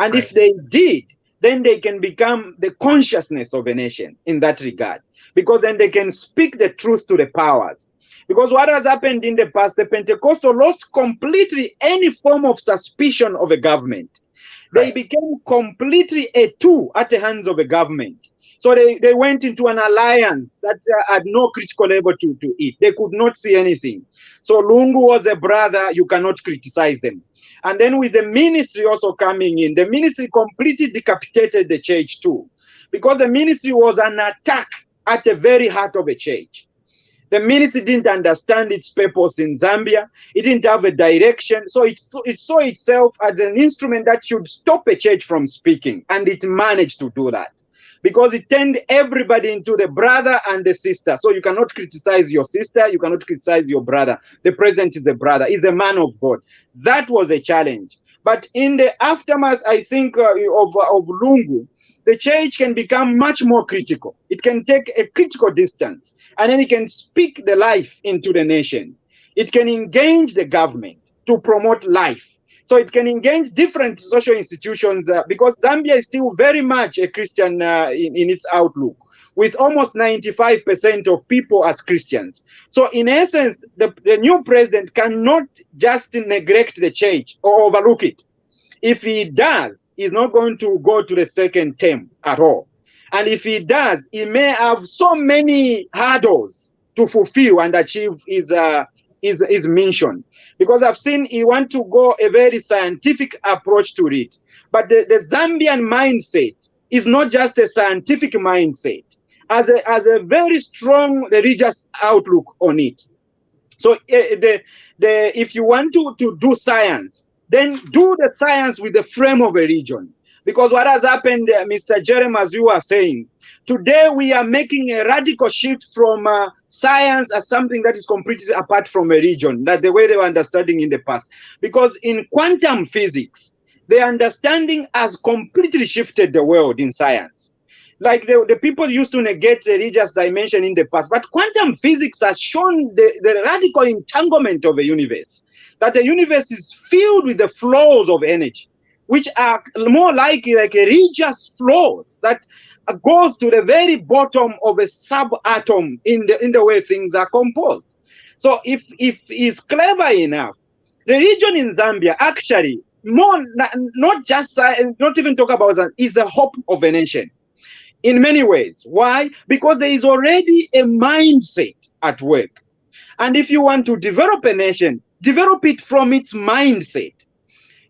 And if they did, then they can become the consciousness of a nation in that regard, because then they can speak the truth to the powers. Because what has happened in the past, the Pentecostal lost completely any form of suspicion of a government. They became completely a tool at the hands of a government. So they went into an alliance that had no critical level to it. They could not see anything. So Lungu was a brother, you cannot criticize them. And then with the ministry also coming in, the ministry completely decapitated the church too. Because the ministry was an attack at the very heart of a church. The ministry didn't understand its purpose in Zambia. It didn't have a direction. So it saw itself as an instrument that should stop a church from speaking. And it managed to do that, because it turned everybody into the brother and the sister. So you cannot criticize your sister. You cannot criticize your brother. The president is a brother. He's a man of God. That was a challenge. But in the aftermath, I think, of Lungu, the church can become much more critical. It can take a critical distance, and then it can speak the life into the nation. It can engage the government to promote life. So it can engage different social institutions, because Zambia is still very much a Christian in its outlook, with almost 95% of people as Christians. So in essence, the new president cannot just neglect the church or overlook it. If he does, he's not going to go to the second term at all. And if he does, he may have so many hurdles to fulfill and achieve his mission. Because I've seen he want to go a very scientific approach to it. But the Zambian mindset is not just a scientific mindset, as a very strong religious outlook on it. So if you want to do science, then do the science with the frame of a region. Because what has happened, Mr. Jeremy, as you were saying, today we are making a radical shift from science as something that is completely apart from a region, that the way they were understanding in the past. Because in quantum physics, the understanding has completely shifted the world in science. Like the people used to negate the religious dimension in the past, but quantum physics has shown the radical entanglement of a universe, that the universe is filled with the flows of energy, which are more like a religious flows that goes to the very bottom of a subatom in the way things are composed. So if he's clever enough, the region in Zambia actually not even talk about that, is the hope of a nation in many ways. Why? Because there is already a mindset at work. And if you want to develop a nation, develop it from its mindset.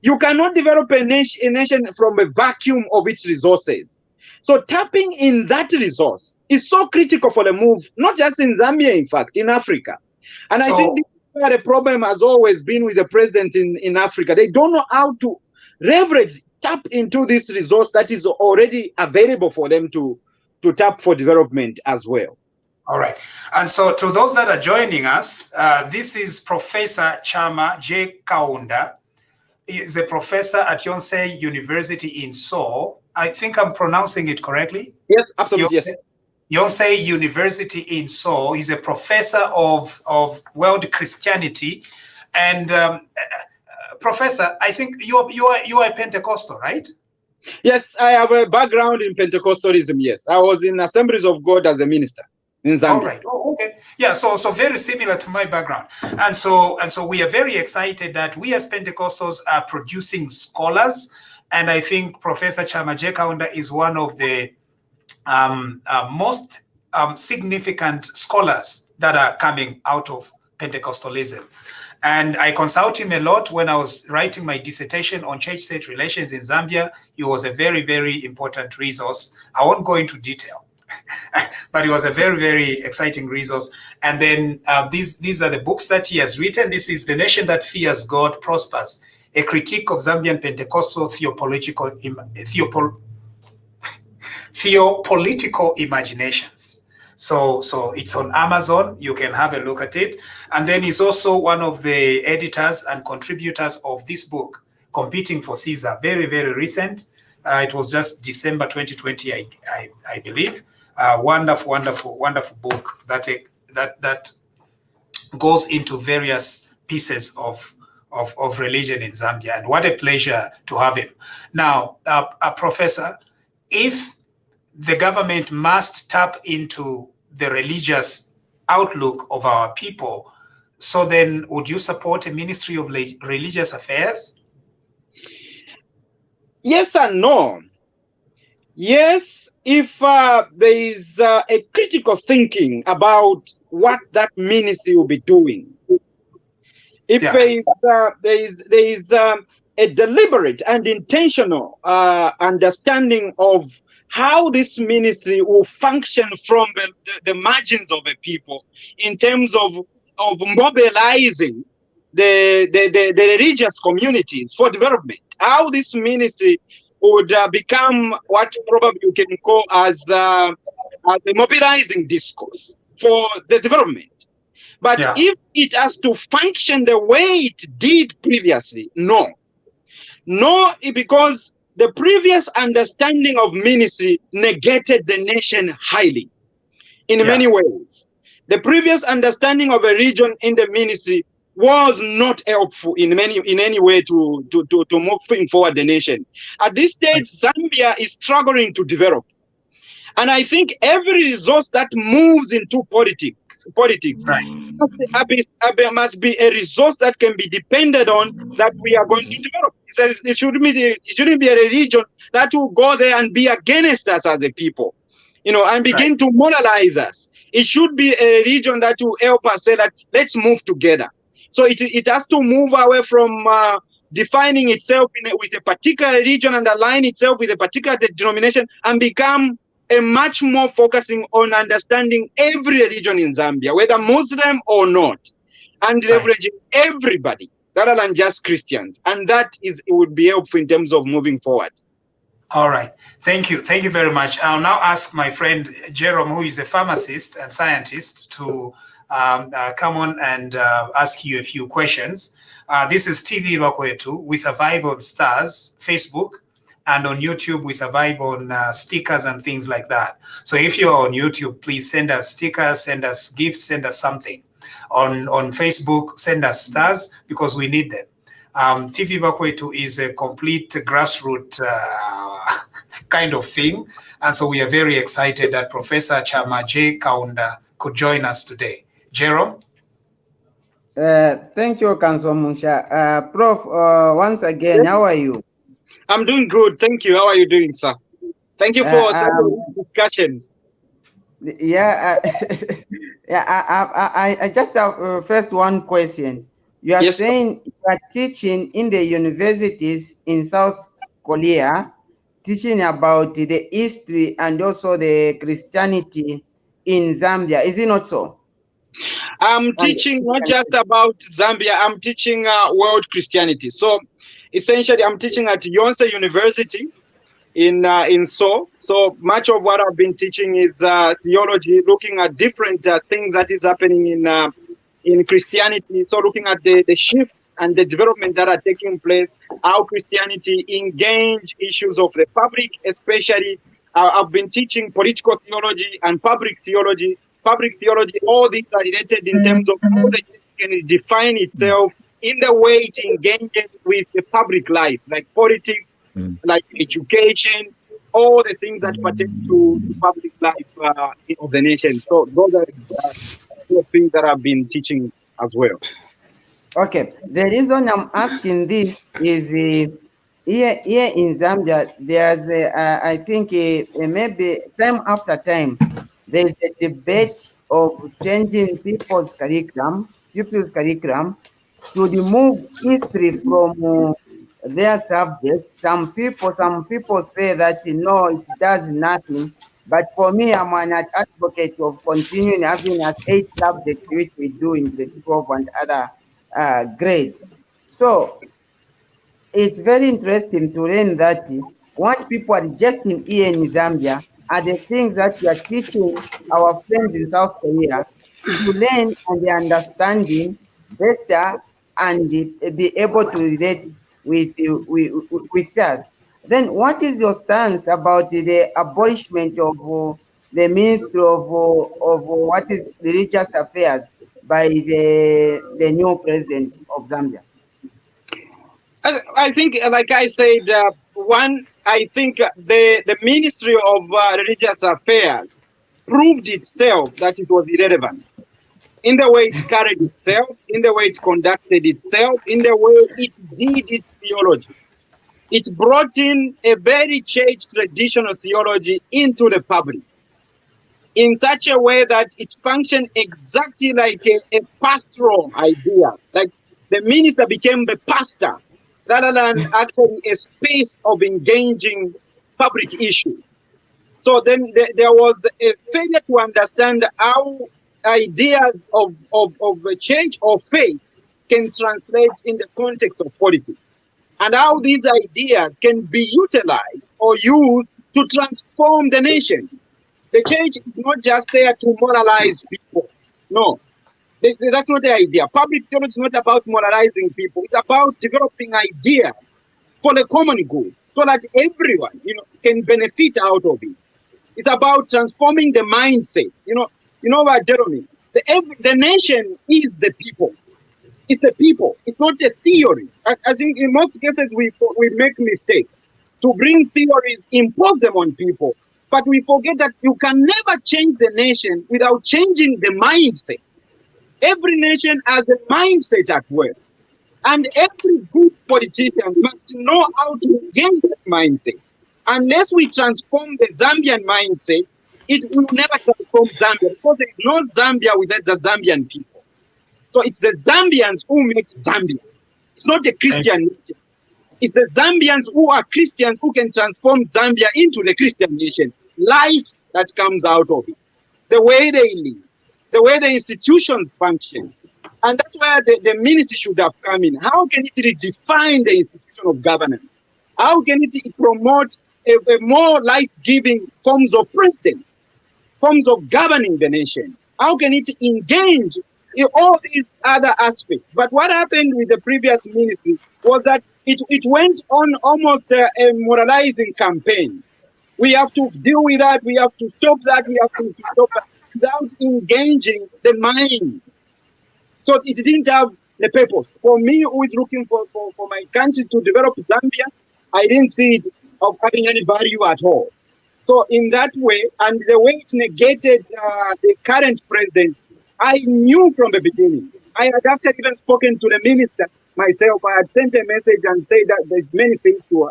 You cannot develop a nation from a vacuum of its resources. So tapping in that resource is so critical for the move, not just in Zambia, in fact, in Africa. And I think this is where the problem has always been with the president in Africa. They don't know how to tap into this resource that is already available for them to tap for development as well. All right. And so to those that are joining us, this is Professor Chammah J. Kaunda. He is a professor at Yonsei University in Seoul. I think I'm pronouncing it correctly. Yes, absolutely. Yes. Yonsei University in Seoul. He's a professor of world Christianity. And Professor, I think you are a Pentecostal, right? Yes, I have a background in Pentecostalism. Yes, I was in Assemblies of God as a minister in Zambia. All right. Oh, okay. Yeah. So very similar to my background, and so we are very excited that we as Pentecostals are producing scholars, and I think Professor Chammah J. Kaunda is one of the most significant scholars that are coming out of Pentecostalism. And I consult him a lot when I was writing my dissertation on church-state relations in Zambia. He was a very, very important resource. I won't go into detail, but it was a very, very exciting resource. And then these are the books that he has written. This is The Nation That Fears God Prospers, a critique of Zambian Pentecostal theopolitical imaginations. So it's on Amazon. You can have a look at it. And then he's also one of the editors and contributors of this book, Competing for Caesar. Very, very recent. It was just December 2020, I believe. Wonderful, wonderful, wonderful book that goes into various pieces of religion in Zambia. And what a pleasure to have him. Now, Professor, if the government must tap into the religious outlook of our people, so then would you support a Ministry of Religious Affairs? Yes and no. Yes, if there is a critical thinking about what that ministry will be doing. If there is a deliberate and intentional understanding of how this ministry will function from the margins of a people in terms of mobilizing the religious communities for development, how this ministry would become what probably you can call as a mobilizing discourse for the development. But if it has to function the way it did previously, no. No, because the previous understanding of ministry negated the nation highly in many ways. The previous understanding of a region in the ministry was not helpful in any way to move forward the nation. At this stage, Zambia is struggling to develop. And I think every resource that moves into politics must be a resource that can be depended on, that we are going to develop. It shouldn't be a religion that will go there and be against us as a people, and begin to moralize us. It should be a religion that will help us say that let's move together. So it has to move away from defining itself with a particular religion and align itself with a particular denomination, and become a much more focusing on understanding every religion in Zambia, whether Muslim or not, and leveraging everybody rather than just Christians. And that would be helpful in terms of moving forward. All right. Thank you. Thank you very much. I'll now ask my friend Jerome, who is a pharmacist and scientist, to come on and ask you a few questions. This is TV Bakwetu. We survive on Stars, Facebook, and on YouTube, we survive on stickers and things like that. So if you're on YouTube, please send us stickers, send us gifts, send us something. On Facebook, send us stars, because we need them. TV Bakwetu is a complete grassroots kind of thing. And so we are very excited that Professor Chammah J. Kaunda could join us today. Jerome? Thank you, Council Musha. Prof, once again, how are you? I'm doing good. Thank you. How are you doing, sir? Thank you for the discussion. I just have first one question. You are saying you are teaching in the universities in South Korea, teaching about the history and also the Christianity in Zambia. Is it not so? I'm teaching not just about Zambia. I'm teaching world Christianity. So essentially, I'm teaching at Yonsei University in Seoul. So much of what I've been teaching is theology, looking at different things that is happening in Christianity. So looking at the shifts and the development that are taking place, how Christianity engage issues of the public, especially. I've been teaching political theology and public theology. Public theology, all these are related in terms of how the church can define itself in the way it engages with the public life, like politics, like education, all the things that pertain to the public life of the nation. So those are the things that I've been teaching as well. Okay. The reason I'm asking this is here in Zambia, there's I think maybe time after time, there's a debate of changing people's curriculum to remove history from their subjects. Some people say that no, it does nothing. But for me, I'm an advocate of continuing having as 8 subjects, which we do in grade 12 and other grades. So it's very interesting to learn that what people are rejecting here in Zambia are the things that we are teaching our friends in South Korea to learn and the understanding better and be able to relate with us. Then what is your stance about the abolishment of the Ministry of what is religious affairs by the new president of Zambia? I think, like I said, one, I think the Ministry of Religious Affairs proved itself that it was irrelevant in the way it carried itself, in the way it conducted itself, in the way it did its theology. It brought in a very church traditional theology into the public in such a way that it functioned exactly like a pastoral idea. Like the minister became the pastor rather than actually a space of engaging public issues. So then there was a failure to understand how ideas of a change or faith can translate in the context of politics, and how these ideas can be utilized or used to transform the nation. The church is not just there to moralize people. No, that's not the idea. Public theology is not about moralizing people. It's about developing ideas for the common good so that everyone, can benefit out of it. It's about transforming the mindset. You know what, Jeremy? The nation is the people. It's the people. It's not the theory. I think in most cases we make mistakes to bring theories, impose them on people. But we forget that you can never change the nation without changing the mindset. Every nation has a mindset at work. And every good politician must know how to engage that mindset. Unless we transform the Zambian mindset, it will never transform Zambia, because there is no Zambia without the Zambian people. So it's the Zambians who make Zambia. It's not the Christian nation. It's the Zambians who are Christians who can transform Zambia into the Christian nation. Life that comes out of it, the way they live, the way the institutions function. And that's where the ministry should have come in. How can it redefine the institution of governance? How can it promote a more life-giving forms of president, forms of governing the nation? How can it engage in all these other aspects? But what happened with the previous ministry was that it went on almost a moralizing campaign. We have to deal with that. We have to stop that. We have to stop that without engaging the mind. So it didn't have the purpose. For me, who is looking for my country to develop Zambia, I didn't see it of having any value at all. So in that way, and the way it negated the current president, I knew from the beginning. I had actually even spoken to the minister myself. I had sent a message and said that there's many things to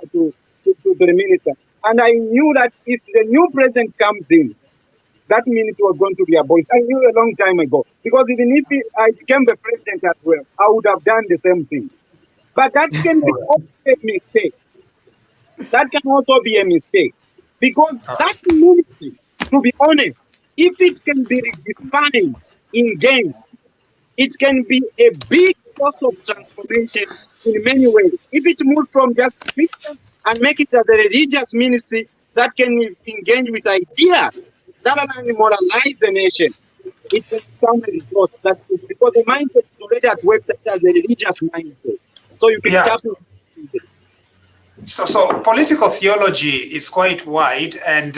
the minister. And I knew that if the new president comes in, that means it was going to be abolished. I knew a long time ago. Because even if I became the president as well, I would have done the same thing. But that can be also a mistake. That can also be a mistake. Because that ministry, to be honest, if it can be redefined in game, it can be a big source of transformation in many ways. If it moves from just Christian and make it as a religious ministry that can engage with ideas rather than moralize the nation, it's a become a resource that because the mindset is already at work that has a religious mindset. So you can tap into it. So political theology is quite wide, and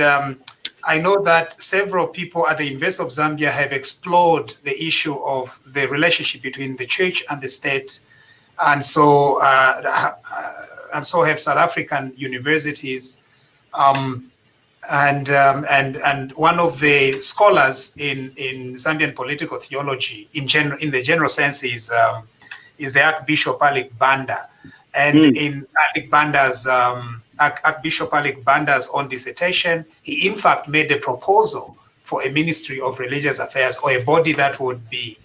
I know that several people at the University of Zambia have explored the issue of the relationship between the church and the state, and so have South African universities, and one of the scholars in Zambian political theology in the general sense is the Archbishop Alec Banda. And in Archbishop Alec Banda's own dissertation, he in fact made a proposal for a Ministry of Religious Affairs, or a body that would be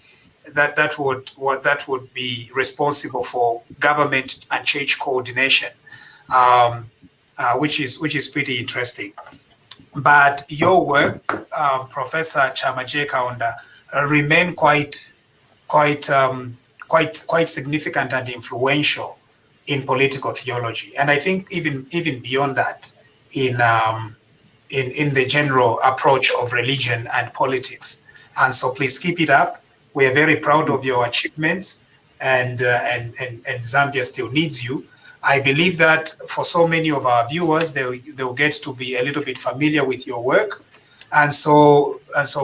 responsible for government and church coordination, which is pretty interesting. But your work, Professor Chammah J. Kaunda, remain quite significant and influential in political theology, and I think even beyond that, in the general approach of religion and politics. And so please keep it up. We are very proud of your achievements, and Zambia still needs you. I believe that for so many of our viewers, they'll get to be a little bit familiar with your work, and so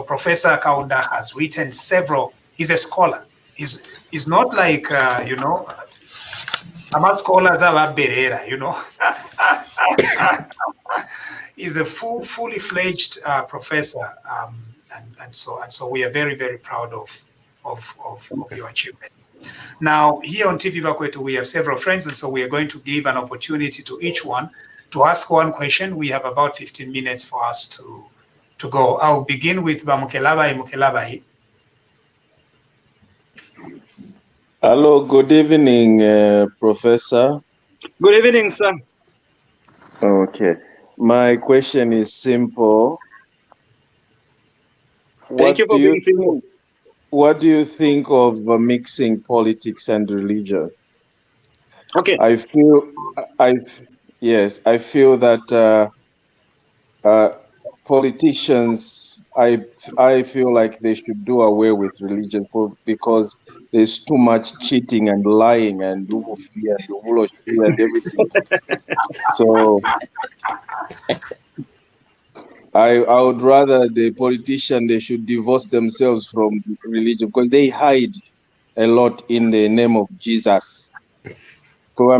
Professor Kaunda has written several. He's a scholar. He's not like I'm not scholars of Berera, He's a fully fledged professor, and so we are very, very proud of your achievements. Now, here on TV Bakwetu, we have several friends, and so we are going to give an opportunity to each one to ask one question. We have about 15 minutes for us to go. I'll begin with Bamukelabai Mukelabai. Hello, good evening, Professor. Good evening, sir. Okay, my question is simple. Thank you for being simple. What do you think of mixing politics and religion? Okay. I feel that politicians, I feel like they should do away with religion because there's too much cheating and lying and and everything. So I would rather the politician, they should divorce themselves from religion because they hide a lot in the name of Jesus. That's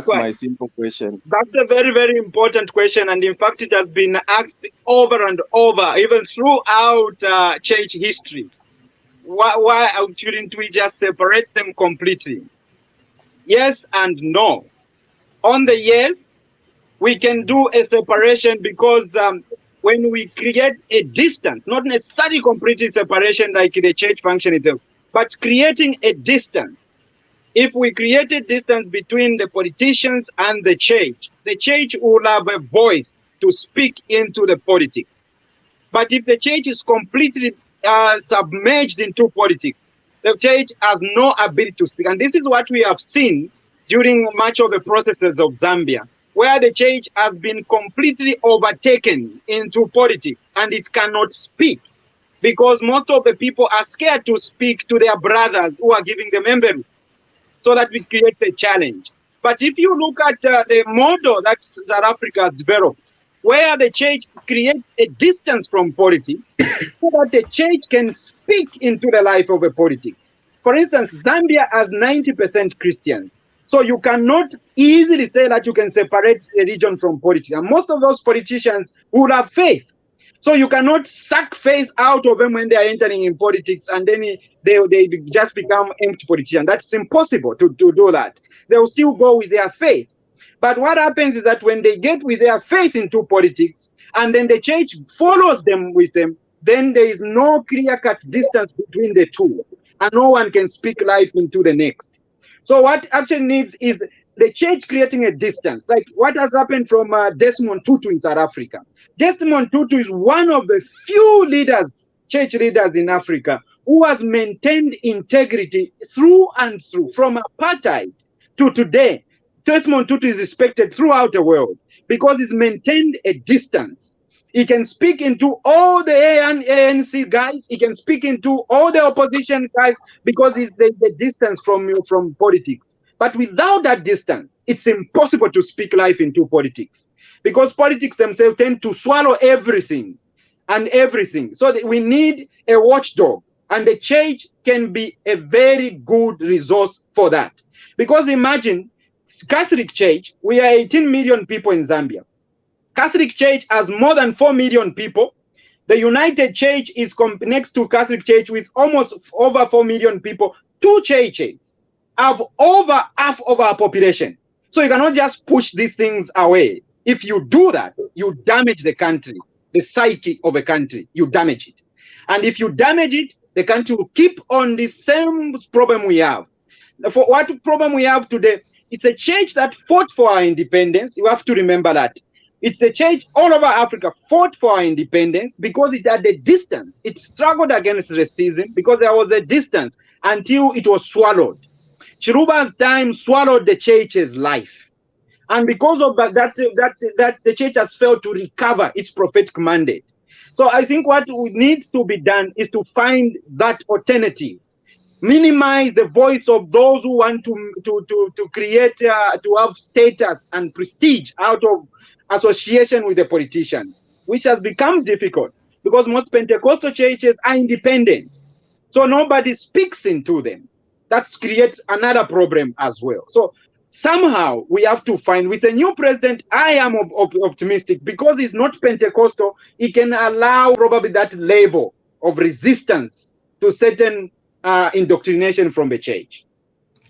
my simple question. That's a very, very important question, and in fact it has been asked over and over, even throughout church history. Why shouldn't we just separate them completely? Yes and no. On the yes, we can do a separation because when we create a distance, not necessarily completely separation like the church function itself, but creating a distance. If we create a distance between the politicians and the church will have a voice to speak into the politics. But if the church is completely submerged into politics, the church has no ability to speak. And this is what we have seen during much of the processes of Zambia, where the church has been completely overtaken into politics and it cannot speak because most of the people are scared to speak to their brothers who are giving them embassies. So that we create a challenge. But if you look at the model that South Africa has developed, where the church creates a distance from politics, so that the church can speak into the life of a politics. For instance, Zambia has 90% Christians. So you cannot easily say that you can separate religion from politics. And most of those politicians would have faith. So you cannot suck faith out of them when they are entering in politics and then they just become empty politicians. That's impossible to do that. They will still go with their faith. But what happens is that when they get with their faith into politics and then the church follows them with them, then there is no clear-cut distance between the two and no one can speak life into the next. So what actually needs is the church creating a distance, like what has happened from Desmond Tutu in South Africa. Desmond Tutu is one of the few leaders, church leaders in Africa, who has maintained integrity through and through, from apartheid to today. Desmond Tutu is respected throughout the world because he's maintained a distance. He can speak into all the ANC guys. He can speak into all the opposition guys because there's a distance from politics. But without that distance, it's impossible to speak life into politics because politics themselves tend to swallow everything and everything. So we need a watchdog, and the church can be a very good resource for that. Because imagine, Catholic Church, we are 18 million people in Zambia. Catholic Church has more than 4 million people. The United Church is next to Catholic Church with almost over 4 million people. Two churches have over half of our population. So you cannot just push these things away. If you do that, you damage the country, the psyche of a country, you damage it. And if you damage it, the country will keep on the same problem we have. For what problem we have today, it's a church that fought for our independence. You have to remember that. It's the church all over Africa fought for our independence because it had a distance. It struggled against racism because there was a distance until it was swallowed. Chiruba's time swallowed the church's life. And because of that, the church has failed to recover its prophetic mandate. So I think what needs to be done is to find that alternative. Minimize the voice of those who want to create, to have status and prestige out of association with the politicians, which has become difficult because most Pentecostal churches are independent. So nobody speaks into them. that creates another problem as well. So somehow we have to find, with a new president, I am optimistic, because he's not Pentecostal, he can allow probably that level of resistance to certain indoctrination from the church.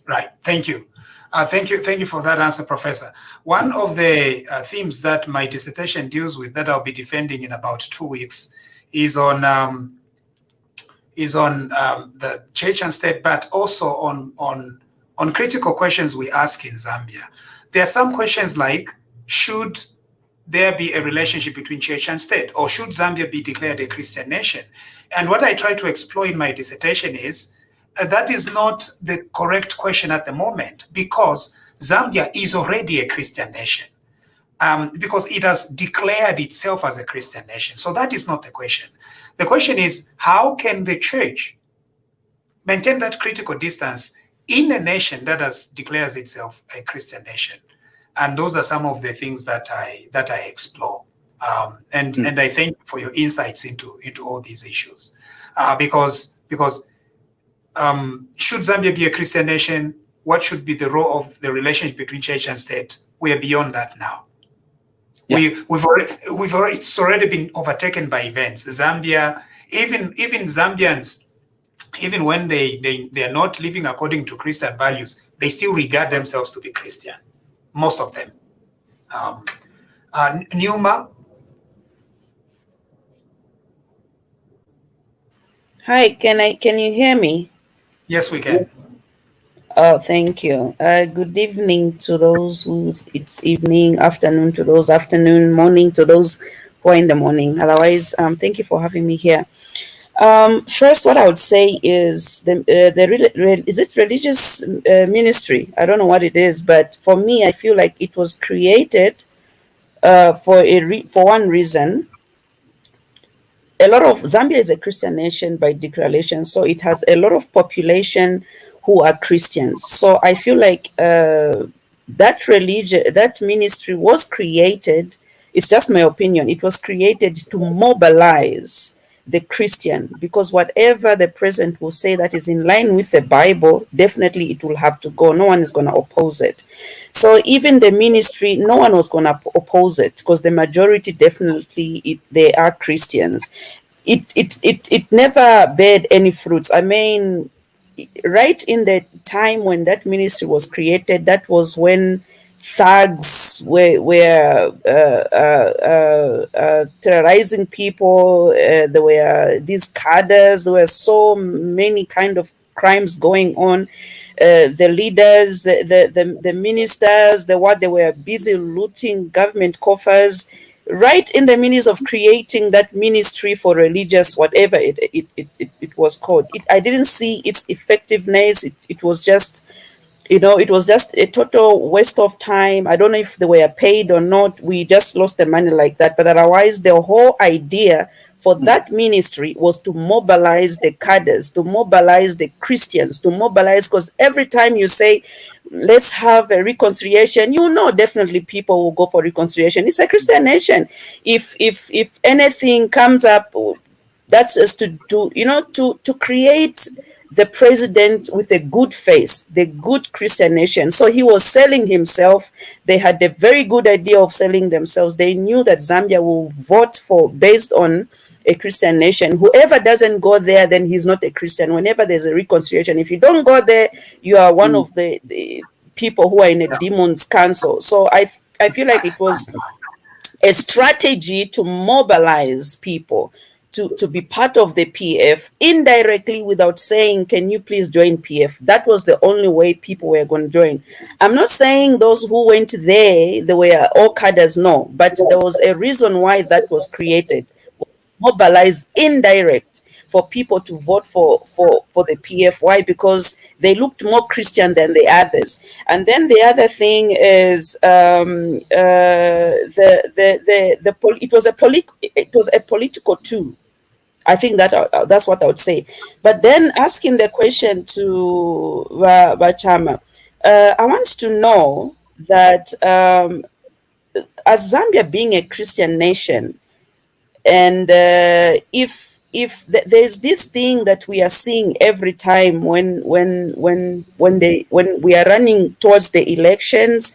Right. Thank you. Thank you for that answer, Professor. One of the themes that my dissertation deals with, that I'll be defending in about 2 weeks, is on the church and state, but also on critical questions we ask in Zambia. There are some questions like, should there be a relationship between church and state, or should Zambia be declared a Christian nation? And what I try to explore in my dissertation is that is not the correct question at the moment, because Zambia is already a Christian nation, because it has declared itself as a Christian nation. So that is not the question. The question is, how can the church maintain that critical distance in a nation that declares itself a Christian nation? And those are some of the things that I explore. And I thank you for your insights into all these issues, because should Zambia be a Christian nation? What should be the role of the relationship between church and state? We are beyond that now. Yeah. It's already been overtaken by events. Zambia, even Zambians, even when they are not living according to Christian values, they still regard themselves to be Christian. Most of them. Numa. Hi, can you hear me? Yes, we can. Oh, thank you. Good evening to those who's it's evening, afternoon to those afternoon, morning to those who are in the morning. Otherwise, thank you for having me here. First, what I would say is is it religious ministry? I don't know what it is, but for me, I feel like it was created for one reason. A lot of Zambia is a Christian nation by declaration, so it has a lot of population who are Christians. So I feel like that ministry was created. It's just my opinion. It was created to mobilize the Christian, because whatever the president will say that is in line with the Bible, definitely it will have to go. No one is going to oppose it. So even the ministry, no one was going to oppose it, because the majority definitely they are Christians. It never beared any fruits. I mean, right in the time when that ministry was created, that was when thugs were terrorizing people. There were these cadres. There were so many kind of crimes going on. The leaders, the ministers, they were busy looting government coffers. Right in the midst of creating that ministry for religious, whatever it was called, I didn't see its effectiveness. It was just, it was just a total waste of time. I don't know if they were paid or not. We just lost the money like that. But otherwise, the whole idea for that ministry was to mobilize the cadres, to mobilize the Christians, to mobilize, because every time you say, let's have a reconciliation, definitely people will go for reconciliation. It's a Christian nation. If anything comes up, that's just to create the president with a good face, the good Christian nation. So he was selling himself. They had a very good idea of selling themselves. They knew that Zambia will vote based on a Christian nation. Whoever doesn't go there, then he's not a Christian. Whenever there's a reconciliation, if you don't go there, you are one of the people who are in a demon's council. So I feel like it was a strategy to mobilize people to be part of the PF indirectly, without saying, can you please join PF? That was the only way people were going to join. I'm not saying those who went there, they were all cadres, no, but there was a reason why that was created. Mobilize indirect for people to vote for the PF. Why? Because they looked more Christian than the others. And then the other thing is it was a political tool. I think that's what I would say. But then asking the question to Chammah, I want to know that as Zambia being a Christian nation, and if if there's this thing that we are seeing every time when we are running towards the elections,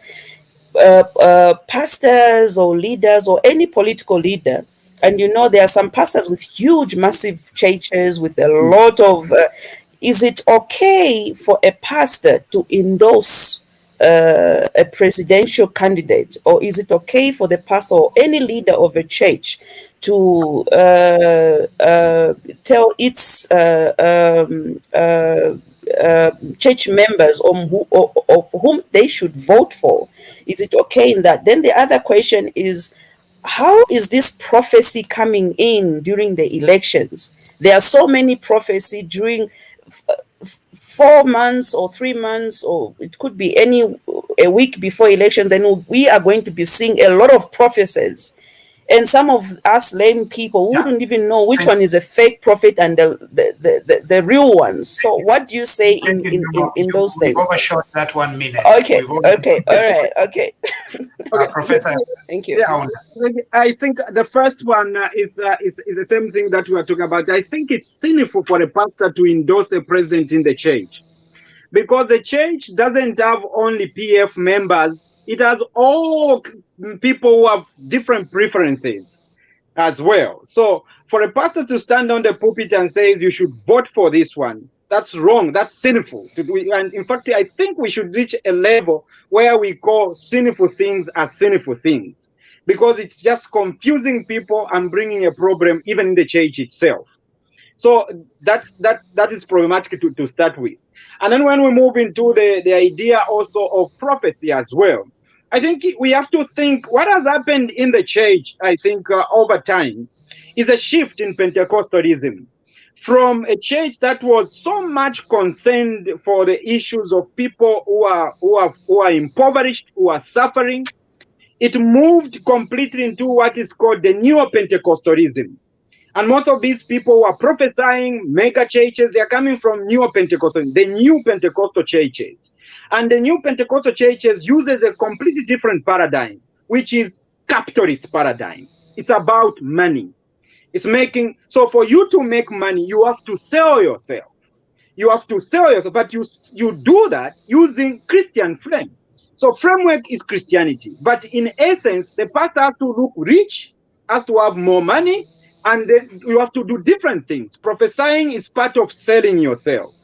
pastors or leaders or any political leader, and there are some pastors with huge, massive churches with a lot of. Is it okay for a pastor to endorse a presidential candidate, or is it okay for the pastor or any leader of a church to tell its church members of whom they should vote for? Is it okay in that? Then the other question is, how is this prophecy coming in during the elections? There are so many prophecy during 4 months or 3 months, or it could be a week before elections. Then we are going to be seeing a lot of prophecies. And some of us lame people wouldn't even know which one is a fake prophet and the real ones. So what do you say in those things? We've overshot that 1 minute. Okay, all right, okay. Professor, thank you. Yeah, I think the first one is the same thing that we are talking about. I think it's sinful for a pastor to endorse a president in the church, because the church doesn't have only PF members. It has all people who have different preferences as well. So for a pastor to stand on the pulpit and say you should vote for this one, that's wrong. That's sinful. And in fact, I think we should reach a level where we call sinful things as sinful things, because it's just confusing people and bringing a problem even in the church itself. So that is problematic to start with. And then when we move into the idea also of prophecy as well, I think we have to think what has happened in the church, I think, over time, is a shift in Pentecostalism. From a church that was so much concerned for the issues of people who are impoverished, who are suffering, it moved completely into what is called the Neo Pentecostalism. And most of these people who are prophesying mega churches, they are coming from Neo Pentecostal, the new Pentecostal churches. And the new Pentecostal churches uses a completely different paradigm, which is capitalist paradigm. It's about money. It's making, so for you to make money, you have to sell yourself. You have to sell yourself, but you do that using Christian frame. So framework is Christianity. But in essence, the pastor has to look rich, has to have more money, and then you have to do different things. Prophesying is part of selling yourself.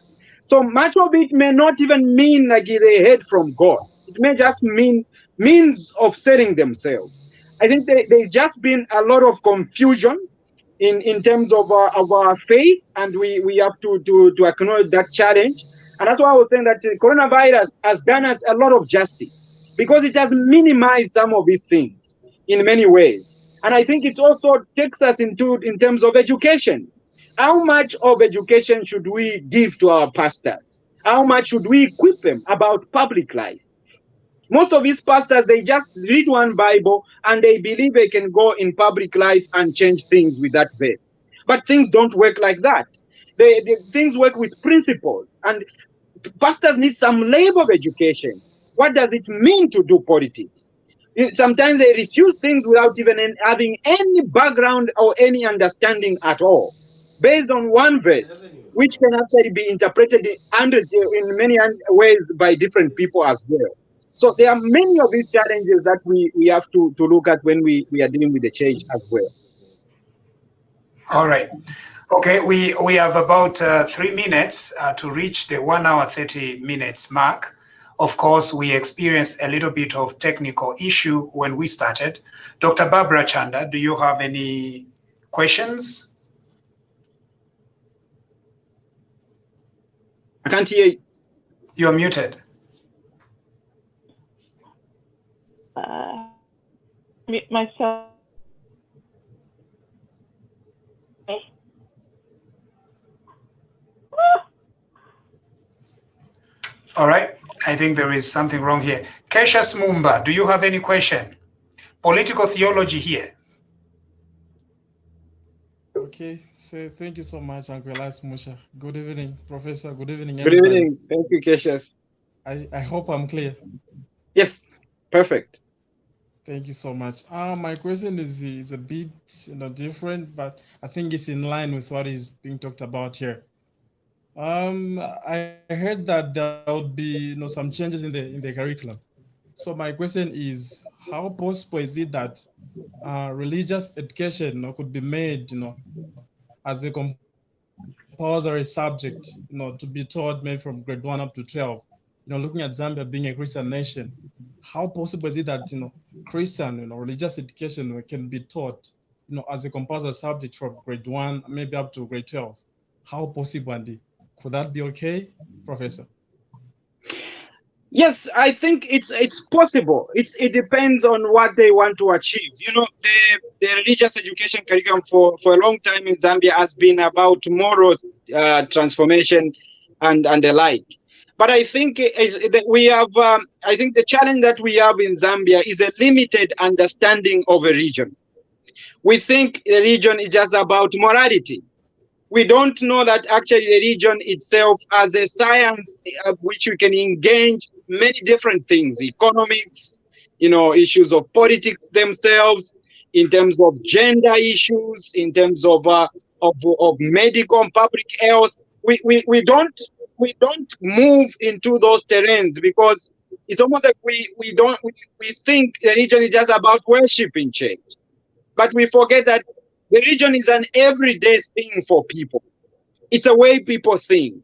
So much of it may not even mean like they heard from God. It may just mean means of selling themselves. I think there's just been a lot of confusion in terms of our faith, and we have to acknowledge that challenge. And that's why I was saying that the coronavirus has done us a lot of justice, because it has minimized some of these things in many ways. And I think it also takes us in terms of education. How much of education should we give to our pastors? How much should we equip them about public life? Most of these pastors, they just read one Bible and they believe they can go in public life and change things with that verse. But things don't work like that. Things work with principles. And pastors need some level of education. What does it mean to do politics? Sometimes they refuse things without even having any background or any understanding at all, based on one verse, which can actually be interpreted in many ways by different people as well. So there are many of these challenges that we have to look at when we are dealing with the church as well. All right. Okay, we have about 3 minutes to reach the 1 hour 30 minutes mark. Of course, we experienced a little bit of technical issue when we started. Dr. Barbara Chanda, do you have any questions? I can't hear you. You're muted. Mute myself. All right. I think there is something wrong here. Kesha Smumba, do you have any question? Political theology here. Okay, so thank you so much, Uncle Elias Musha. Good evening, Professor. Good evening, Good everybody. evening. Thank you, Cassius. I hope I'm clear. Yes, perfect. Thank you so much. My question is a bit different, but I think it's in line with what is being talked about here. I heard that there would be some changes in the curriculum. So my question is, how possible is it that religious education could be made as a compulsory subject to be taught maybe from grade 1 up to 12? Looking at Zambia being a Christian nation, how possible is it that Christian religious education can be taught as a compulsory subject from grade 1 maybe up to grade 12? How possible, Andy? Could that be okay, Professor? Yes, I think it's possible. It depends on what they want to achieve. The religious education curriculum for a long time in Zambia has been about moral transformation and the like. But I think we have. I think the challenge that we have in Zambia is a limited understanding of a region. We think the region is just about morality. We don't know that actually the region itself has a science which we can engage many different things: economics, issues of politics themselves, in terms of gender issues, in terms of medical and public health. We don't move into those terrains because it's almost like we think religion is just about worship in church, but we forget that the religion is an everyday thing for people. It's a way people think.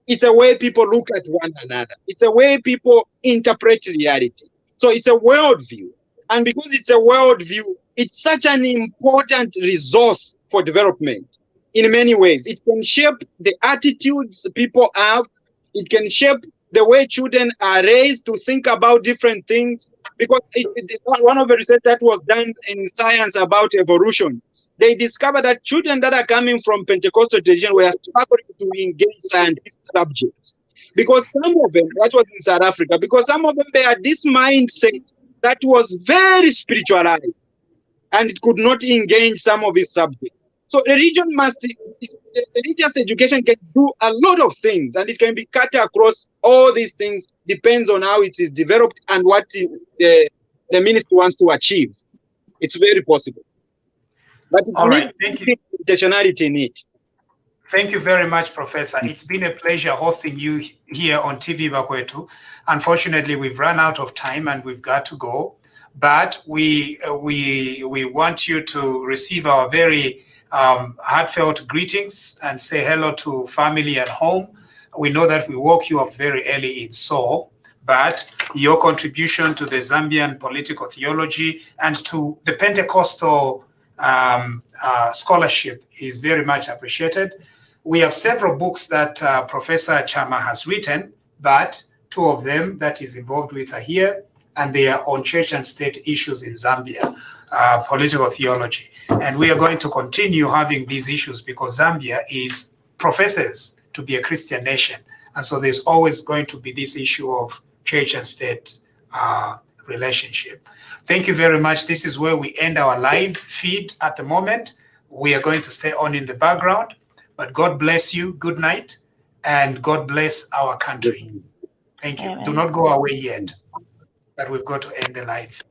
It's a way people look at one another. It's a way people interpret reality. So it's a worldview. And because it's a worldview, it's such an important resource for development in many ways. It can shape the attitudes people have. It can shape the way children are raised to think about different things. Because one of the research that was done in science about evolution, they discovered that children that are coming from Pentecostal tradition were struggling to engage scientific subjects. Because some of them, that was in South Africa, because some of them, they had this mindset that was very spiritualized and it could not engage some of these subjects. So religion religious education can do a lot of things, and it can be cut across all these things, depends on how it is developed and what the ministry wants to achieve. It's very possible. But it needs thank you. intentionality in it. Thank you very much, Professor. It's been a pleasure hosting you here on TV Bakwetu. Unfortunately, we've run out of time and we've got to go. But we want you to receive our very heartfelt greetings and say hello to family at home. We know that we woke you up very early in Seoul, but your contribution to the Zambian political theology and to the Pentecostal scholarship is very much appreciated. We have several books that Professor Chammah has written, but two of them that he's involved with are here, and they are on church and state issues in Zambia, political theology. And we are going to continue having these issues because Zambia professes to be a Christian nation. And so there's always going to be this issue of church and state relationship. Thank you very much. This is where we end our live feed at the moment. We are going to stay on in the background, but God bless you. Good night, and God bless our country. Thank you. Do not go away yet, but we've got to end the live.